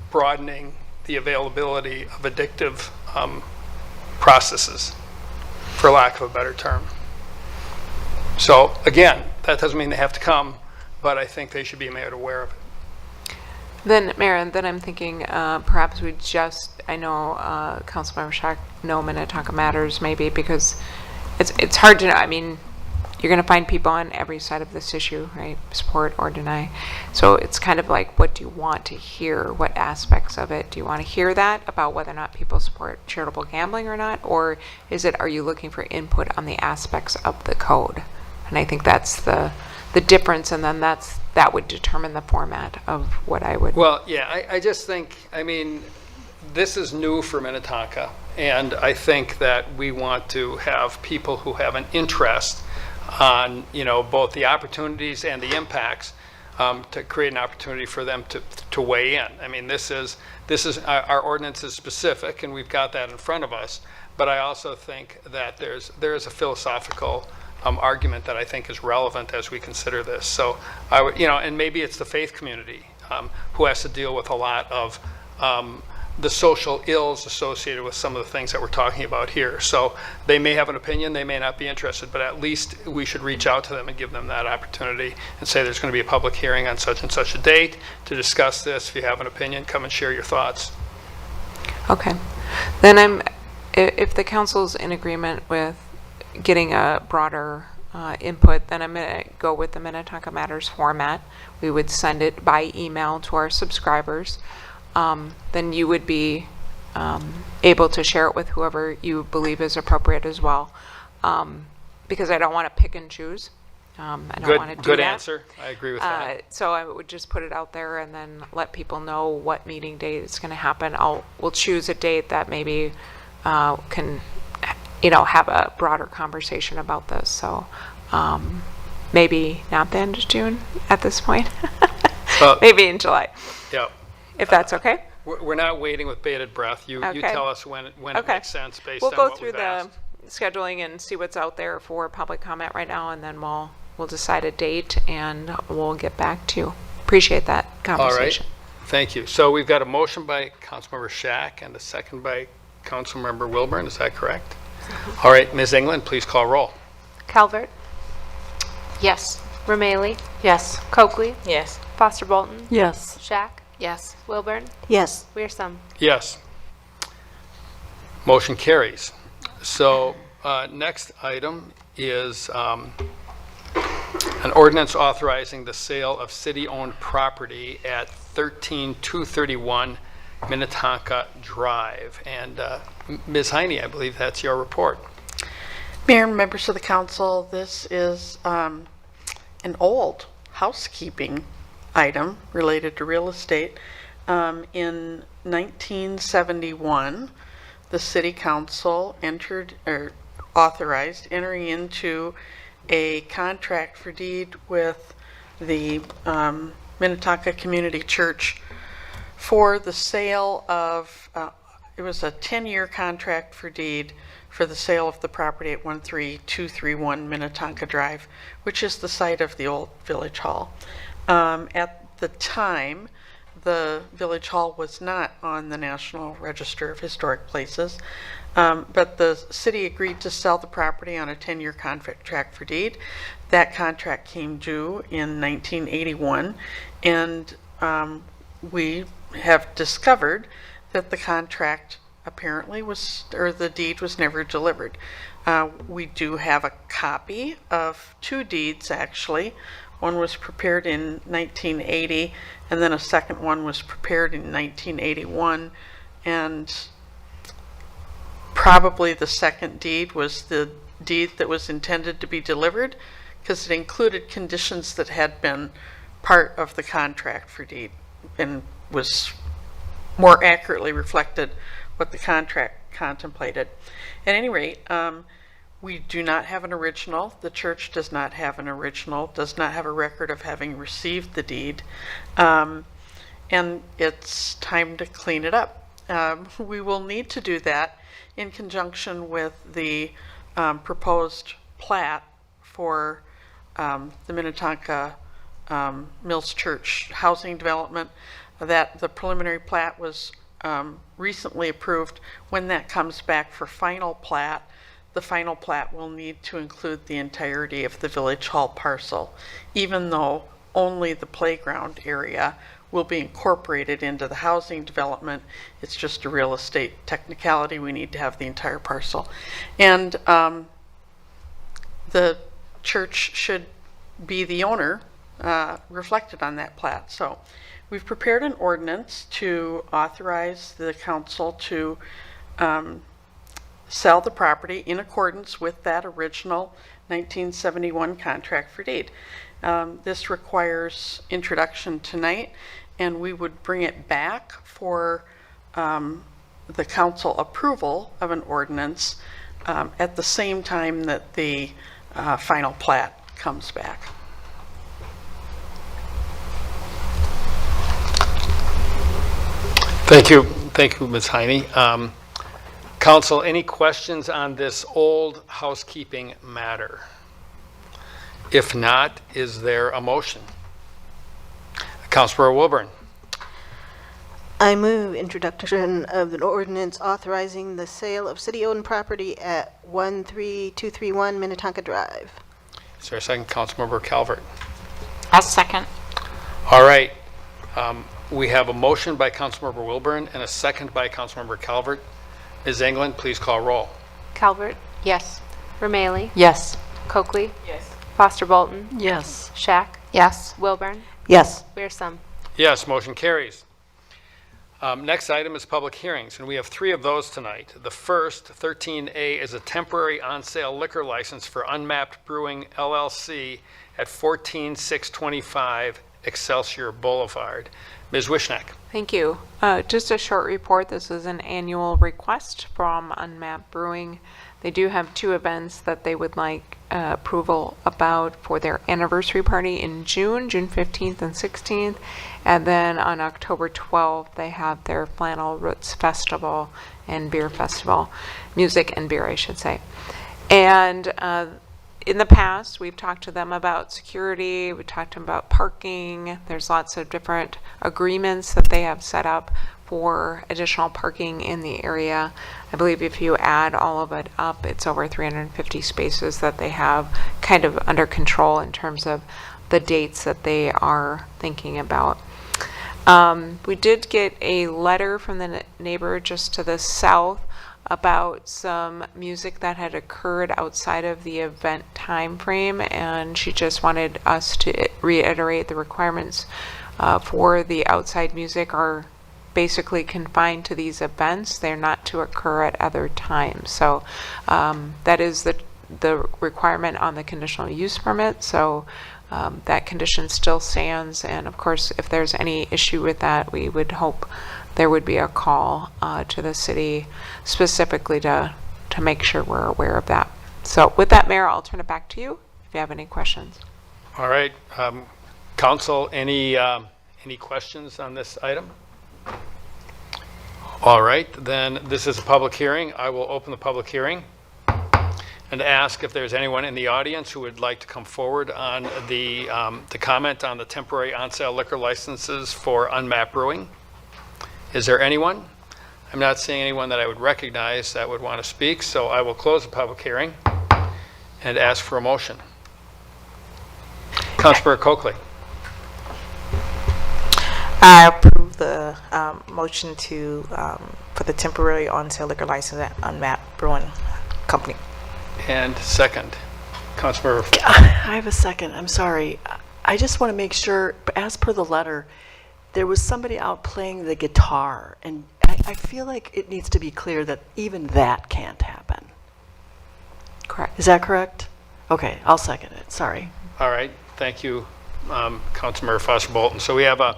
broadening the availability of addictive processes, for lack of a better term. So again, that doesn't mean they have to come, but I think they should be made aware of it. Then, Mayor, then I'm thinking perhaps I know Councilmember Shack, no Minnetonka Matters maybe, because it's hard to know. I mean, you're going to find people on every side of this issue, right? Support or deny. So it's kind of like, what do you want to hear? What aspects of it? Do you want to hear that about whether or not people support charitable gambling or not? Or are you looking for input on the aspects of the code? And I think that's the difference, and then that would determine the format of what I would. Well, yeah, I just think, this is new for Minnetonka, and I think that we want to have people who have an interest on, both the opportunities and the impacts, to create an opportunity for them to weigh in. I mean, this is our ordinance is specific, and we've got that in front of us. But I also think that there is a philosophical argument that I think is relevant as we consider this. So I would, and maybe it's the faith community who has to deal with a lot of the social ills associated with some of the things that we're talking about here. So they may have an opinion, they may not be interested, but at least we should reach out to them and give them that opportunity and say there's going to be a public hearing on such and such a date to discuss this. If you have an opinion, come and share your thoughts. Okay. Then if the council's in agreement with getting a broader input, then I'm going to go with the Minnetonka Matters format. We would send it by email to our subscribers. Then you would be able to share it with whoever you believe is appropriate as well. Because I don't want to pick and choose. I don't want to do good that. answer. I agree with that. So I would just put it out there and then let people know what meeting date is going to happen. We'll choose a date that maybe can, have a broader conversation about this. So maybe not the end of June at this point. Maybe in July. Yep. If that's okay. We're not waiting with bated breath. You tell us when it makes sense based on what we've asked. We'll go through the scheduling and see what's out there for public comment right now, and then we'll decide a date and we'll get back to you. Appreciate that conversation. All right. Thank you. So we've got a motion by Councilmember Shack and a second by Councilmember Wilburn. Is that correct? All right. Ms. England, please call roll. Calvert, Yes. Romalee, Yes. Coakley, Yes. Foster Bolton, Yes. Shack, Yes. Wilburn, Yes. Weersum. Yes. Motion carries. So next item is an ordinance authorizing the sale of city-owned property at 13231 Minnetonka Drive. And Ms. Heine, I believe that's your report. Mayor and members of the council, this is an old housekeeping item related to real estate. In 1971, the city council authorized entering into a contract for deed with the Minnetonka Community Church for the sale of, it was a 10-year contract for deed for the sale of the property at 13231 Minnetonka Drive, which is the site of the old Village Hall. At the time, the Village Hall was not on the National Register of Historic Places, but the city agreed to sell the property on a 10-year contract for deed. That contract came due in 1981, and we have discovered that the contract apparently was, or the deed was never delivered. We do have a copy of two deeds, actually. One was prepared in 1980, and then a second one was prepared in 1981, and probably the second deed was the deed that was intended to be delivered, because it included conditions that had been part of the contract for deed and was more accurately reflected what the contract contemplated. At any rate, we do not have an original. The church does not have an original, does not have a record of having received the deed, and it's time to clean it up. We will need to do that in conjunction with the proposed plat for the Minnetonka Mills Church housing development. That the preliminary plat was recently approved. When that comes back for final plat, the final plat will need to include the entirety of the Village Hall parcel, even though only the playground area will be incorporated into the housing development. It's just a real estate technicality. We need to have the entire parcel. And the church should be the owner reflected on that plat. So we've prepared an ordinance to authorize the council to sell the property in accordance with that original 1971 contract for deed. This requires introduction tonight, and we would bring it back for the council approval of an ordinance at the same time that the final plat comes back. Thank you, Ms. Heine. Council, any questions on this old housekeeping matter? If not, is there a motion? Councilor Wilburn. I move introduction of an ordinance authorizing the sale of city-owned property at 13231 Minnetonka Drive. Is there a second? Councilmember Calvert. A second. All right. We have a motion by Councilmember Wilburn and a second by Councilmember Calvert. Ms. Englund, please call roll. Calvert, Yes. Romaili, Yes. Coakley, Yes. Foster Bolton, Yes. Shack, Yes. Wilburn, Yes. Weersum. Yes, motion carries. Next item is public hearings, and we have 3 of those tonight. The first, 13A, is a temporary on-sale liquor license for Unmapped Brewing LLC at 14625 Excelsior Boulevard. Ms. Wishneck. Thank you. Just a short report. This is an annual request from Unmapped Brewing. They do have 2 events that they would like approval about for their anniversary party in June 15th and 16th. And then on October 12th, they have their Flannel Roots Festival and Beer Festival. Music and beer, I should say. And in the past, we've talked to them about security, we talked to them about parking. There's lots of different agreements that they have set up for additional parking in the area. I believe if you add all of it up, it's over 350 spaces that they have kind of under control in terms of the dates that they are thinking about. We did get a letter from the neighbor just to the south about some music that had occurred outside of the event time frame, and she just wanted us to reiterate the requirements for the outside music are basically confined to these events. They're not to occur at other times. So that is the requirement on the conditional use permit, so that condition still stands. And of course, if there's any issue with that, we would hope there would be a call to the city specifically to make sure we're aware of that. So with that, Mayor, I'll turn it back to you if you have any questions. All right. Council, any questions on this item? All right, then this is a public hearing. I will open the public hearing and ask if there's anyone in the audience who would like to come forward on to comment on the temporary on-sale liquor licenses for Unmapped Brewing. Is there anyone? I'm not seeing anyone that I would recognize that would want to speak, so I will close the public hearing and ask for a motion. Councilmember Coakley. I approve the motion to for the temporary on-sale liquor license at Unmapped Brewing Company. And second, Councilmember. I have a second. I'm sorry. I just want to make sure, as per the letter, there was somebody out playing the guitar, and I feel like it needs to be clear that even that can't happen. Correct. Is that correct? Okay, I'll second it. Sorry. All right, thank you, Councilmember Foster Bolton. So we have a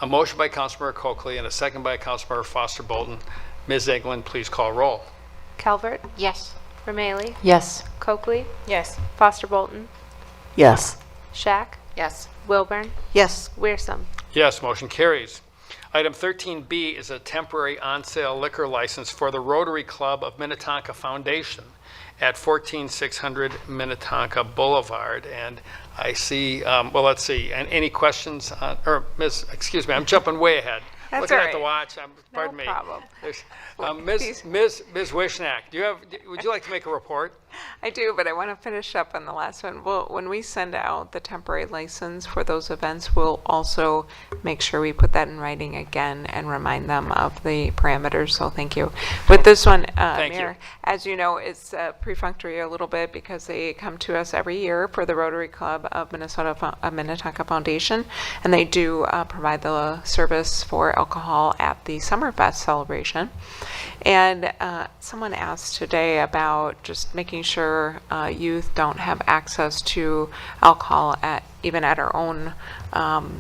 motion by Councilmember Coakley and a second by Councilmember Foster Bolton. Ms. Eglin, please call roll. Calvert, Yes. Romalee, Yes. Coakley, Yes. Foster Bolton, Yes. Shack, Yes. Wilburn, Yes. Wearsome. Yes, motion carries. Item 13B is a temporary on-sale liquor license for the Rotary Club of Minnetonka Foundation at 14600 Minnetonka Boulevard. And I see, well, let's see, and any questions on, or excuse me, I'm jumping way ahead. That's Looking all at the right. watch, pardon No me. problem. There's, Ms. Wishnack, would you like to make a report? I do, but I want to finish up on the last one. Well, when we send out the temporary license for those events, we'll also make sure we put that in writing again and remind them of the parameters, so thank you. With this one, Thank you. Mayor, as you know, it's perfunctory a little bit because they come to us every year for the Rotary Club of Minnetonka Foundation, and they do provide the service for alcohol at the Summerfest celebration. And someone asked today about just making sure youth don't have access to alcohol even at our own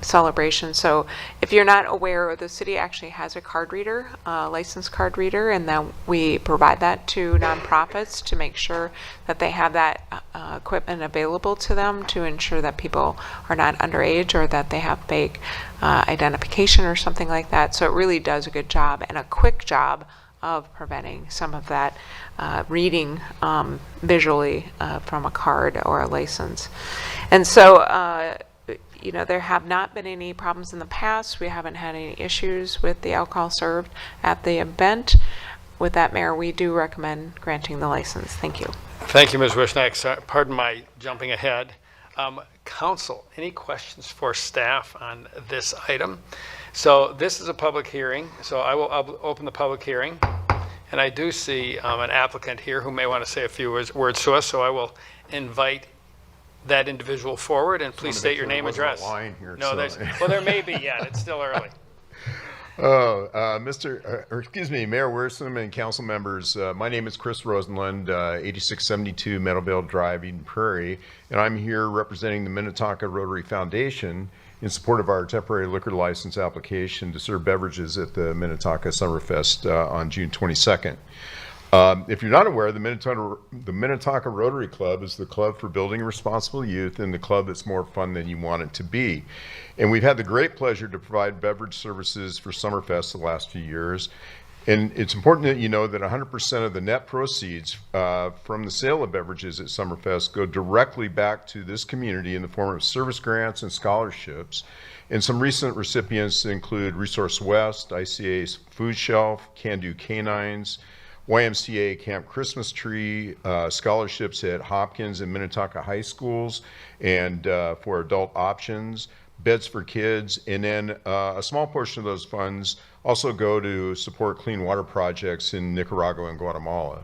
celebration. So if you're not aware, the city actually has a card reader, licensed card reader, and then we provide that to nonprofits to make sure that they have that equipment available to them to ensure that people are not underage or that they have fake identification or something like that. So it really does a good job and a quick job of preventing some of that reading visually from a card or a license. And so, you know, there have not been any problems in the past. We haven't had any issues with the alcohol served at the event. With that, Mayor, we do recommend granting the license. Thank you. Thank you, Ms. Wishnack. Pardon my jumping ahead. Council, any questions for staff on this item? So this is a public hearing, so I will open the public hearing. And I do see an applicant here who may want to say a few words to us, so I will invite that individual forward, and please state your name and address. No, well, there may be yet. It's still early. Mayor Wearsome and council members, my name is Chris Rosenlund, 8672 Meadowvale Drive, Eden Prairie, and I'm here representing the Minnetonka Rotary Foundation in support of our temporary liquor license application to serve beverages at the Minnetonka Summerfest on June 22nd. If you're not aware, the Minnetonka Rotary Club is the club for building responsible youth and the club that's more fun than you want it to be. And we've had the great pleasure to provide beverage services for Summerfest the last few years. And it's important that you know that 100% of the net proceeds from the sale of beverages at Summerfest go directly back to this community in the form of service grants and scholarships. And some recent recipients include Resource West, ICA's Food Shelf, Can Do Canines, YMCA Camp Christmas Tree, scholarships at Hopkins and Minnetonka High Schools, and for adult options, Beds for Kids, and then a small portion of those funds also go to support clean water projects in Nicaragua and Guatemala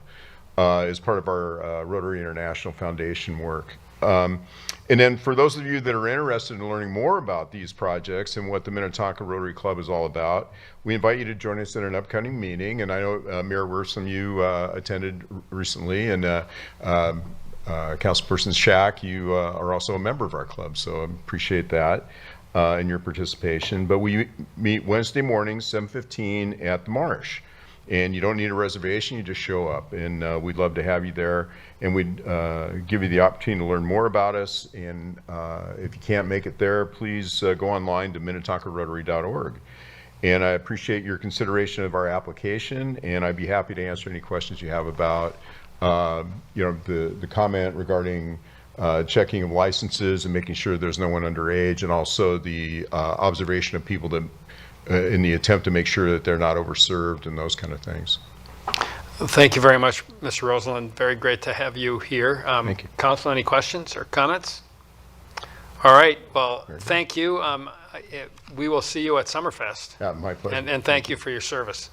as part of our Rotary International Foundation work. And then for those of you that are interested in learning more about these projects and what the Minnetonka Rotary Club is all about, we invite you to join us at an upcoming meeting. And I know, Mayor Wearsome, you attended recently, and Councilperson Shack, you are also a member of our club, so I appreciate that and your participation. But we meet Wednesday mornings, 7:15 at the Marsh. And you don't need a reservation, you just show up. And we'd love to have you there. And we'd give you the opportunity to learn more about us. And if you can't make it there, please go online to minnetonkarotary.org. And I appreciate your consideration of our application. And I'd be happy to answer any questions you have about the comment regarding checking of licenses and making sure there's no one underage, and also the observation of people that in the attempt to make sure that they're not overserved and those kind of things. Thank you very much, Mr. Rosenlund. Very great to have you here. Thank you. Council, any questions or comments? All right. Well, thank you. We will see you at Summerfest. Yeah, my pleasure. And thank you for your service.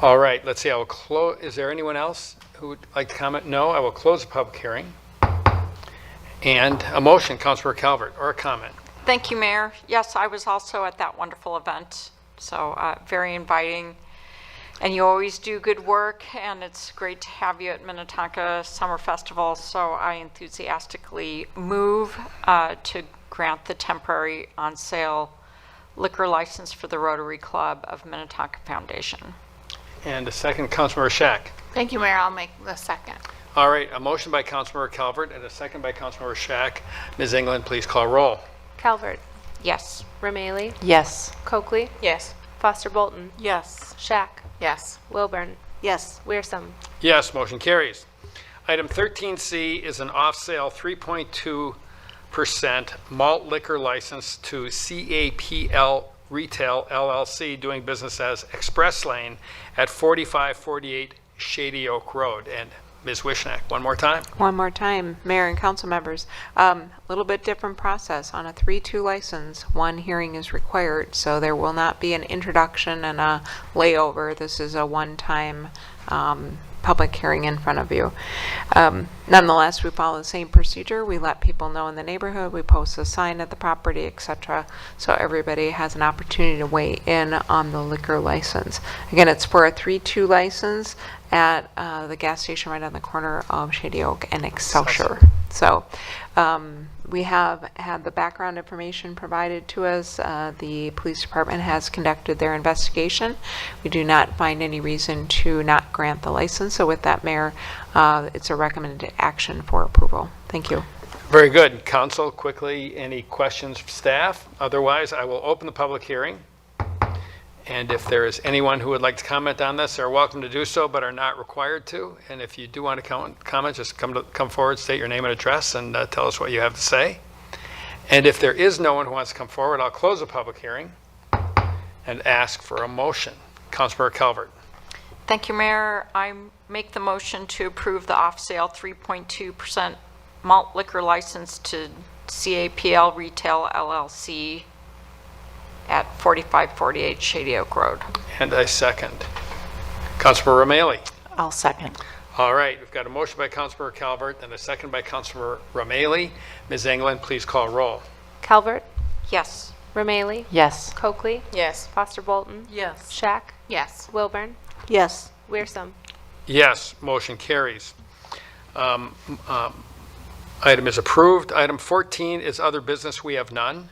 All right. Let's see. I will close. Is there anyone else who would like to comment? No. I will close the public hearing. And a motion, Councilor Calvert, or a comment. Thank you, Mayor. Yes, I was also at that wonderful event, so very inviting. And you always do good work, and it's great to have you at Minnetonka Summer Festival, so I enthusiastically move to grant the temporary on-sale liquor license for the Rotary Club of Minnetonka Foundation. And a second, Councilmember Shack. Thank you, Mayor. I'll make the second. All right, a motion by Councilmember Calvert and a second by Councilmember Shack. Ms. England, please call roll. Calvert. Yes. Rameli. Yes. Coakley. Yes. Foster Bolton. Yes. Shack. Yes. Wilburn. Yes. Wearsome. Yes, motion carries. Item 13C is an off-sale 3.2% malt liquor license to CAPL Retail LLC, doing business as Express Lane at 4548 Shady Oak Road. And Ms. Wishnack, one more time. One more time, Mayor and council members. A little bit different process. On a 3-2 license, one hearing is required, so there will not be an introduction and a layover. This is a one-time public hearing in front of you. Nonetheless, we follow the same procedure. We let people know in the neighborhood. We post a sign at the property, etc., so everybody has an opportunity to weigh in on the liquor license. Again, it's for a 3-2 license at the gas station right on the corner of Shady Oak and Excelsior. So we have had the background information provided to us. The police department has conducted their investigation. We do not find any reason to not grant the license. So with that, Mayor, it's a recommended action for approval. Thank you. Very good. Council, quickly, any questions from staff? Otherwise, I will open the public hearing. And if there is anyone who would like to comment on this, they're welcome to do so, but are not required to. And if you do want to comment, just come forward, state your name and address, and tell us what you have to say. And if there is no one who wants to come forward, I'll close the public hearing and ask for a motion. Councilmember Calvert. Thank you, Mayor. I make the motion to approve the off-sale 3.2% malt liquor license to CAPL Retail LLC at 4548 Shady Oak Road. And I second. Councilmember Rameli. I'll second. All right, we've got a motion by Councilmember Calvert and a second by Councilmember Rameli. Ms. England, please call roll. Calvert. Yes. Rameli. Yes. Coakley. Yes. Foster Bolton. Yes. Shack. Yes. Wilburn. Yes. Wearsome. Yes, motion carries. Item is approved. Item 14 is other business. We have none.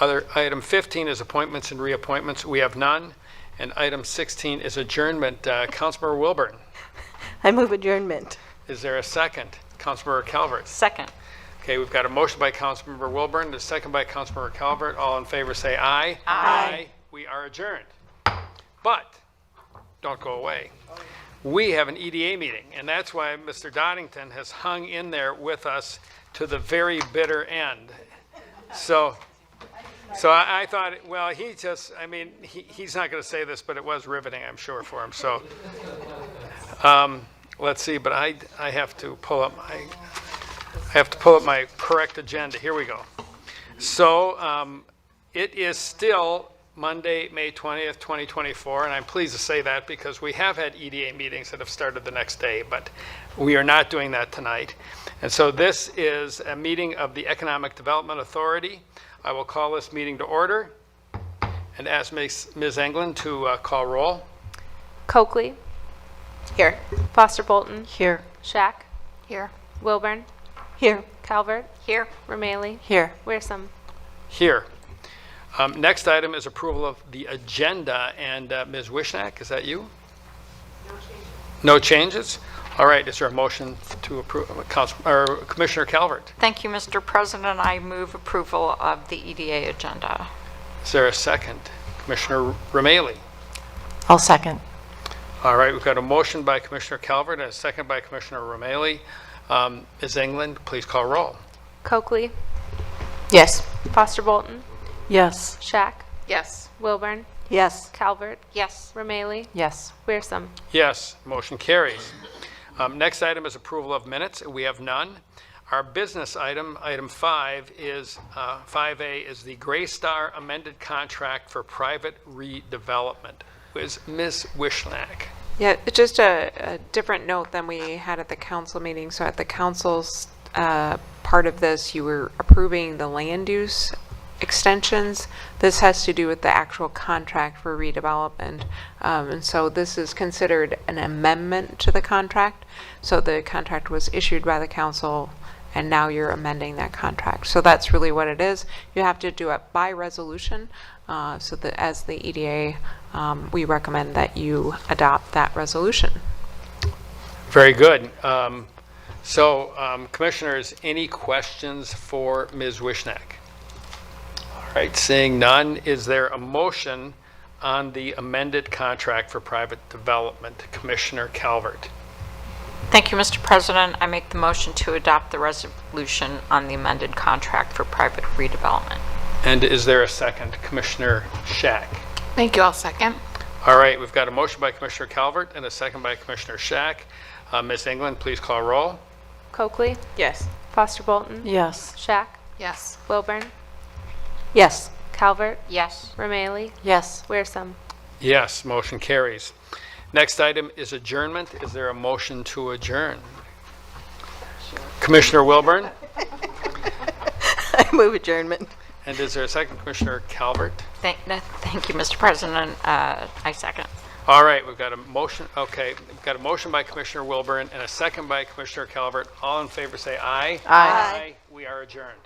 Item 15 is appointments and reappointments. We have none. And item 16 is adjournment. Councilmember Wilburn. I move adjournment. Is there a second? Councilmember Calvert. Second. Okay, we've got a motion by Councilmember Wilburn, and a second by Councilmember Calvert. All in favor say aye. Aye. We are adjourned. But don't go away. We have an EDA meeting, and that's why Mr. Doddington has hung in there with us to the very bitter end. So I thought, well, he's not going to say this, but it was riveting, I'm sure, for him. So let's see, but I have to pull up my correct agenda. Here we go. So it is still Monday, May 20th, 2024, and I'm pleased to say that because we have had EDA meetings that have started the next day, but we are not doing that tonight. And so this is a meeting of the Economic Development Authority. I will call this meeting to order and ask Ms. England to call roll. Coakley. Here. Foster Bolton. Here. Shack. Here. Wilburn. Here. Calvert. Here. Romaili. Here. Wearsome. Here. Next item is approval of the agenda, and Ms. Wishnak, is that you? No changes. All right, is there a motion to approve, Commissioner Calvert? Thank you, Mr. President. I move approval of the EDA agenda. Is there a second? Commissioner Romaili? I'll second. All right, we've got a motion by Commissioner Calvert and a second by Commissioner Romaili. Ms. England, please call roll. Coakley. Yes. Foster Bolton. Yes. Shack. Yes. Wilburn. Yes. Calvert. Yes. Romaili. Yes. Wearsome. Yes, motion carries. Next item is approval of minutes. We have none. Our business item, item 5, is 5A, is the Greystar amended contract for private redevelopment. Is Ms. Wishnak? Yeah, it's just a different note than we had at the council meeting. So at the council's part of this, you were approving the land use extensions. This has to do with the actual contract for redevelopment. And so this is considered an amendment to the contract. So the contract was issued by the council, and now you're amending that contract. So that's really what it is. You have to do it by resolution. So that as the EDA, we recommend that you adopt that resolution. Very good. Commissioners, any questions for Ms. Wishnak? All right, seeing none, is there a motion on the amended contract for private development? Commissioner Calvert. Thank you, Mr. President. I make the motion to adopt the resolution on the amended contract for private redevelopment. And is there a second? Commissioner Shack. Thank you. I'll second. All right, we've got a motion by Commissioner Calvert and a second by Commissioner Shack. Ms. England, please call roll. Coakley. Yes. Foster Bolton. Yes. Shack. Yes. Wilburn. Yes. Calvert. Yes. Romaili. Yes. Wearsome. Yes, motion carries. Next item is adjournment. Is there a motion to adjourn? Commissioner Wilburn? I move adjournment. And is there a second? Commissioner Calvert? Thank you, Mr. President. I second. All right, we've got a motion. Okay, we've got a motion by Commissioner Wilburn and a second by Commissioner Calvert. All in favor say aye. Aye. We are adjourned.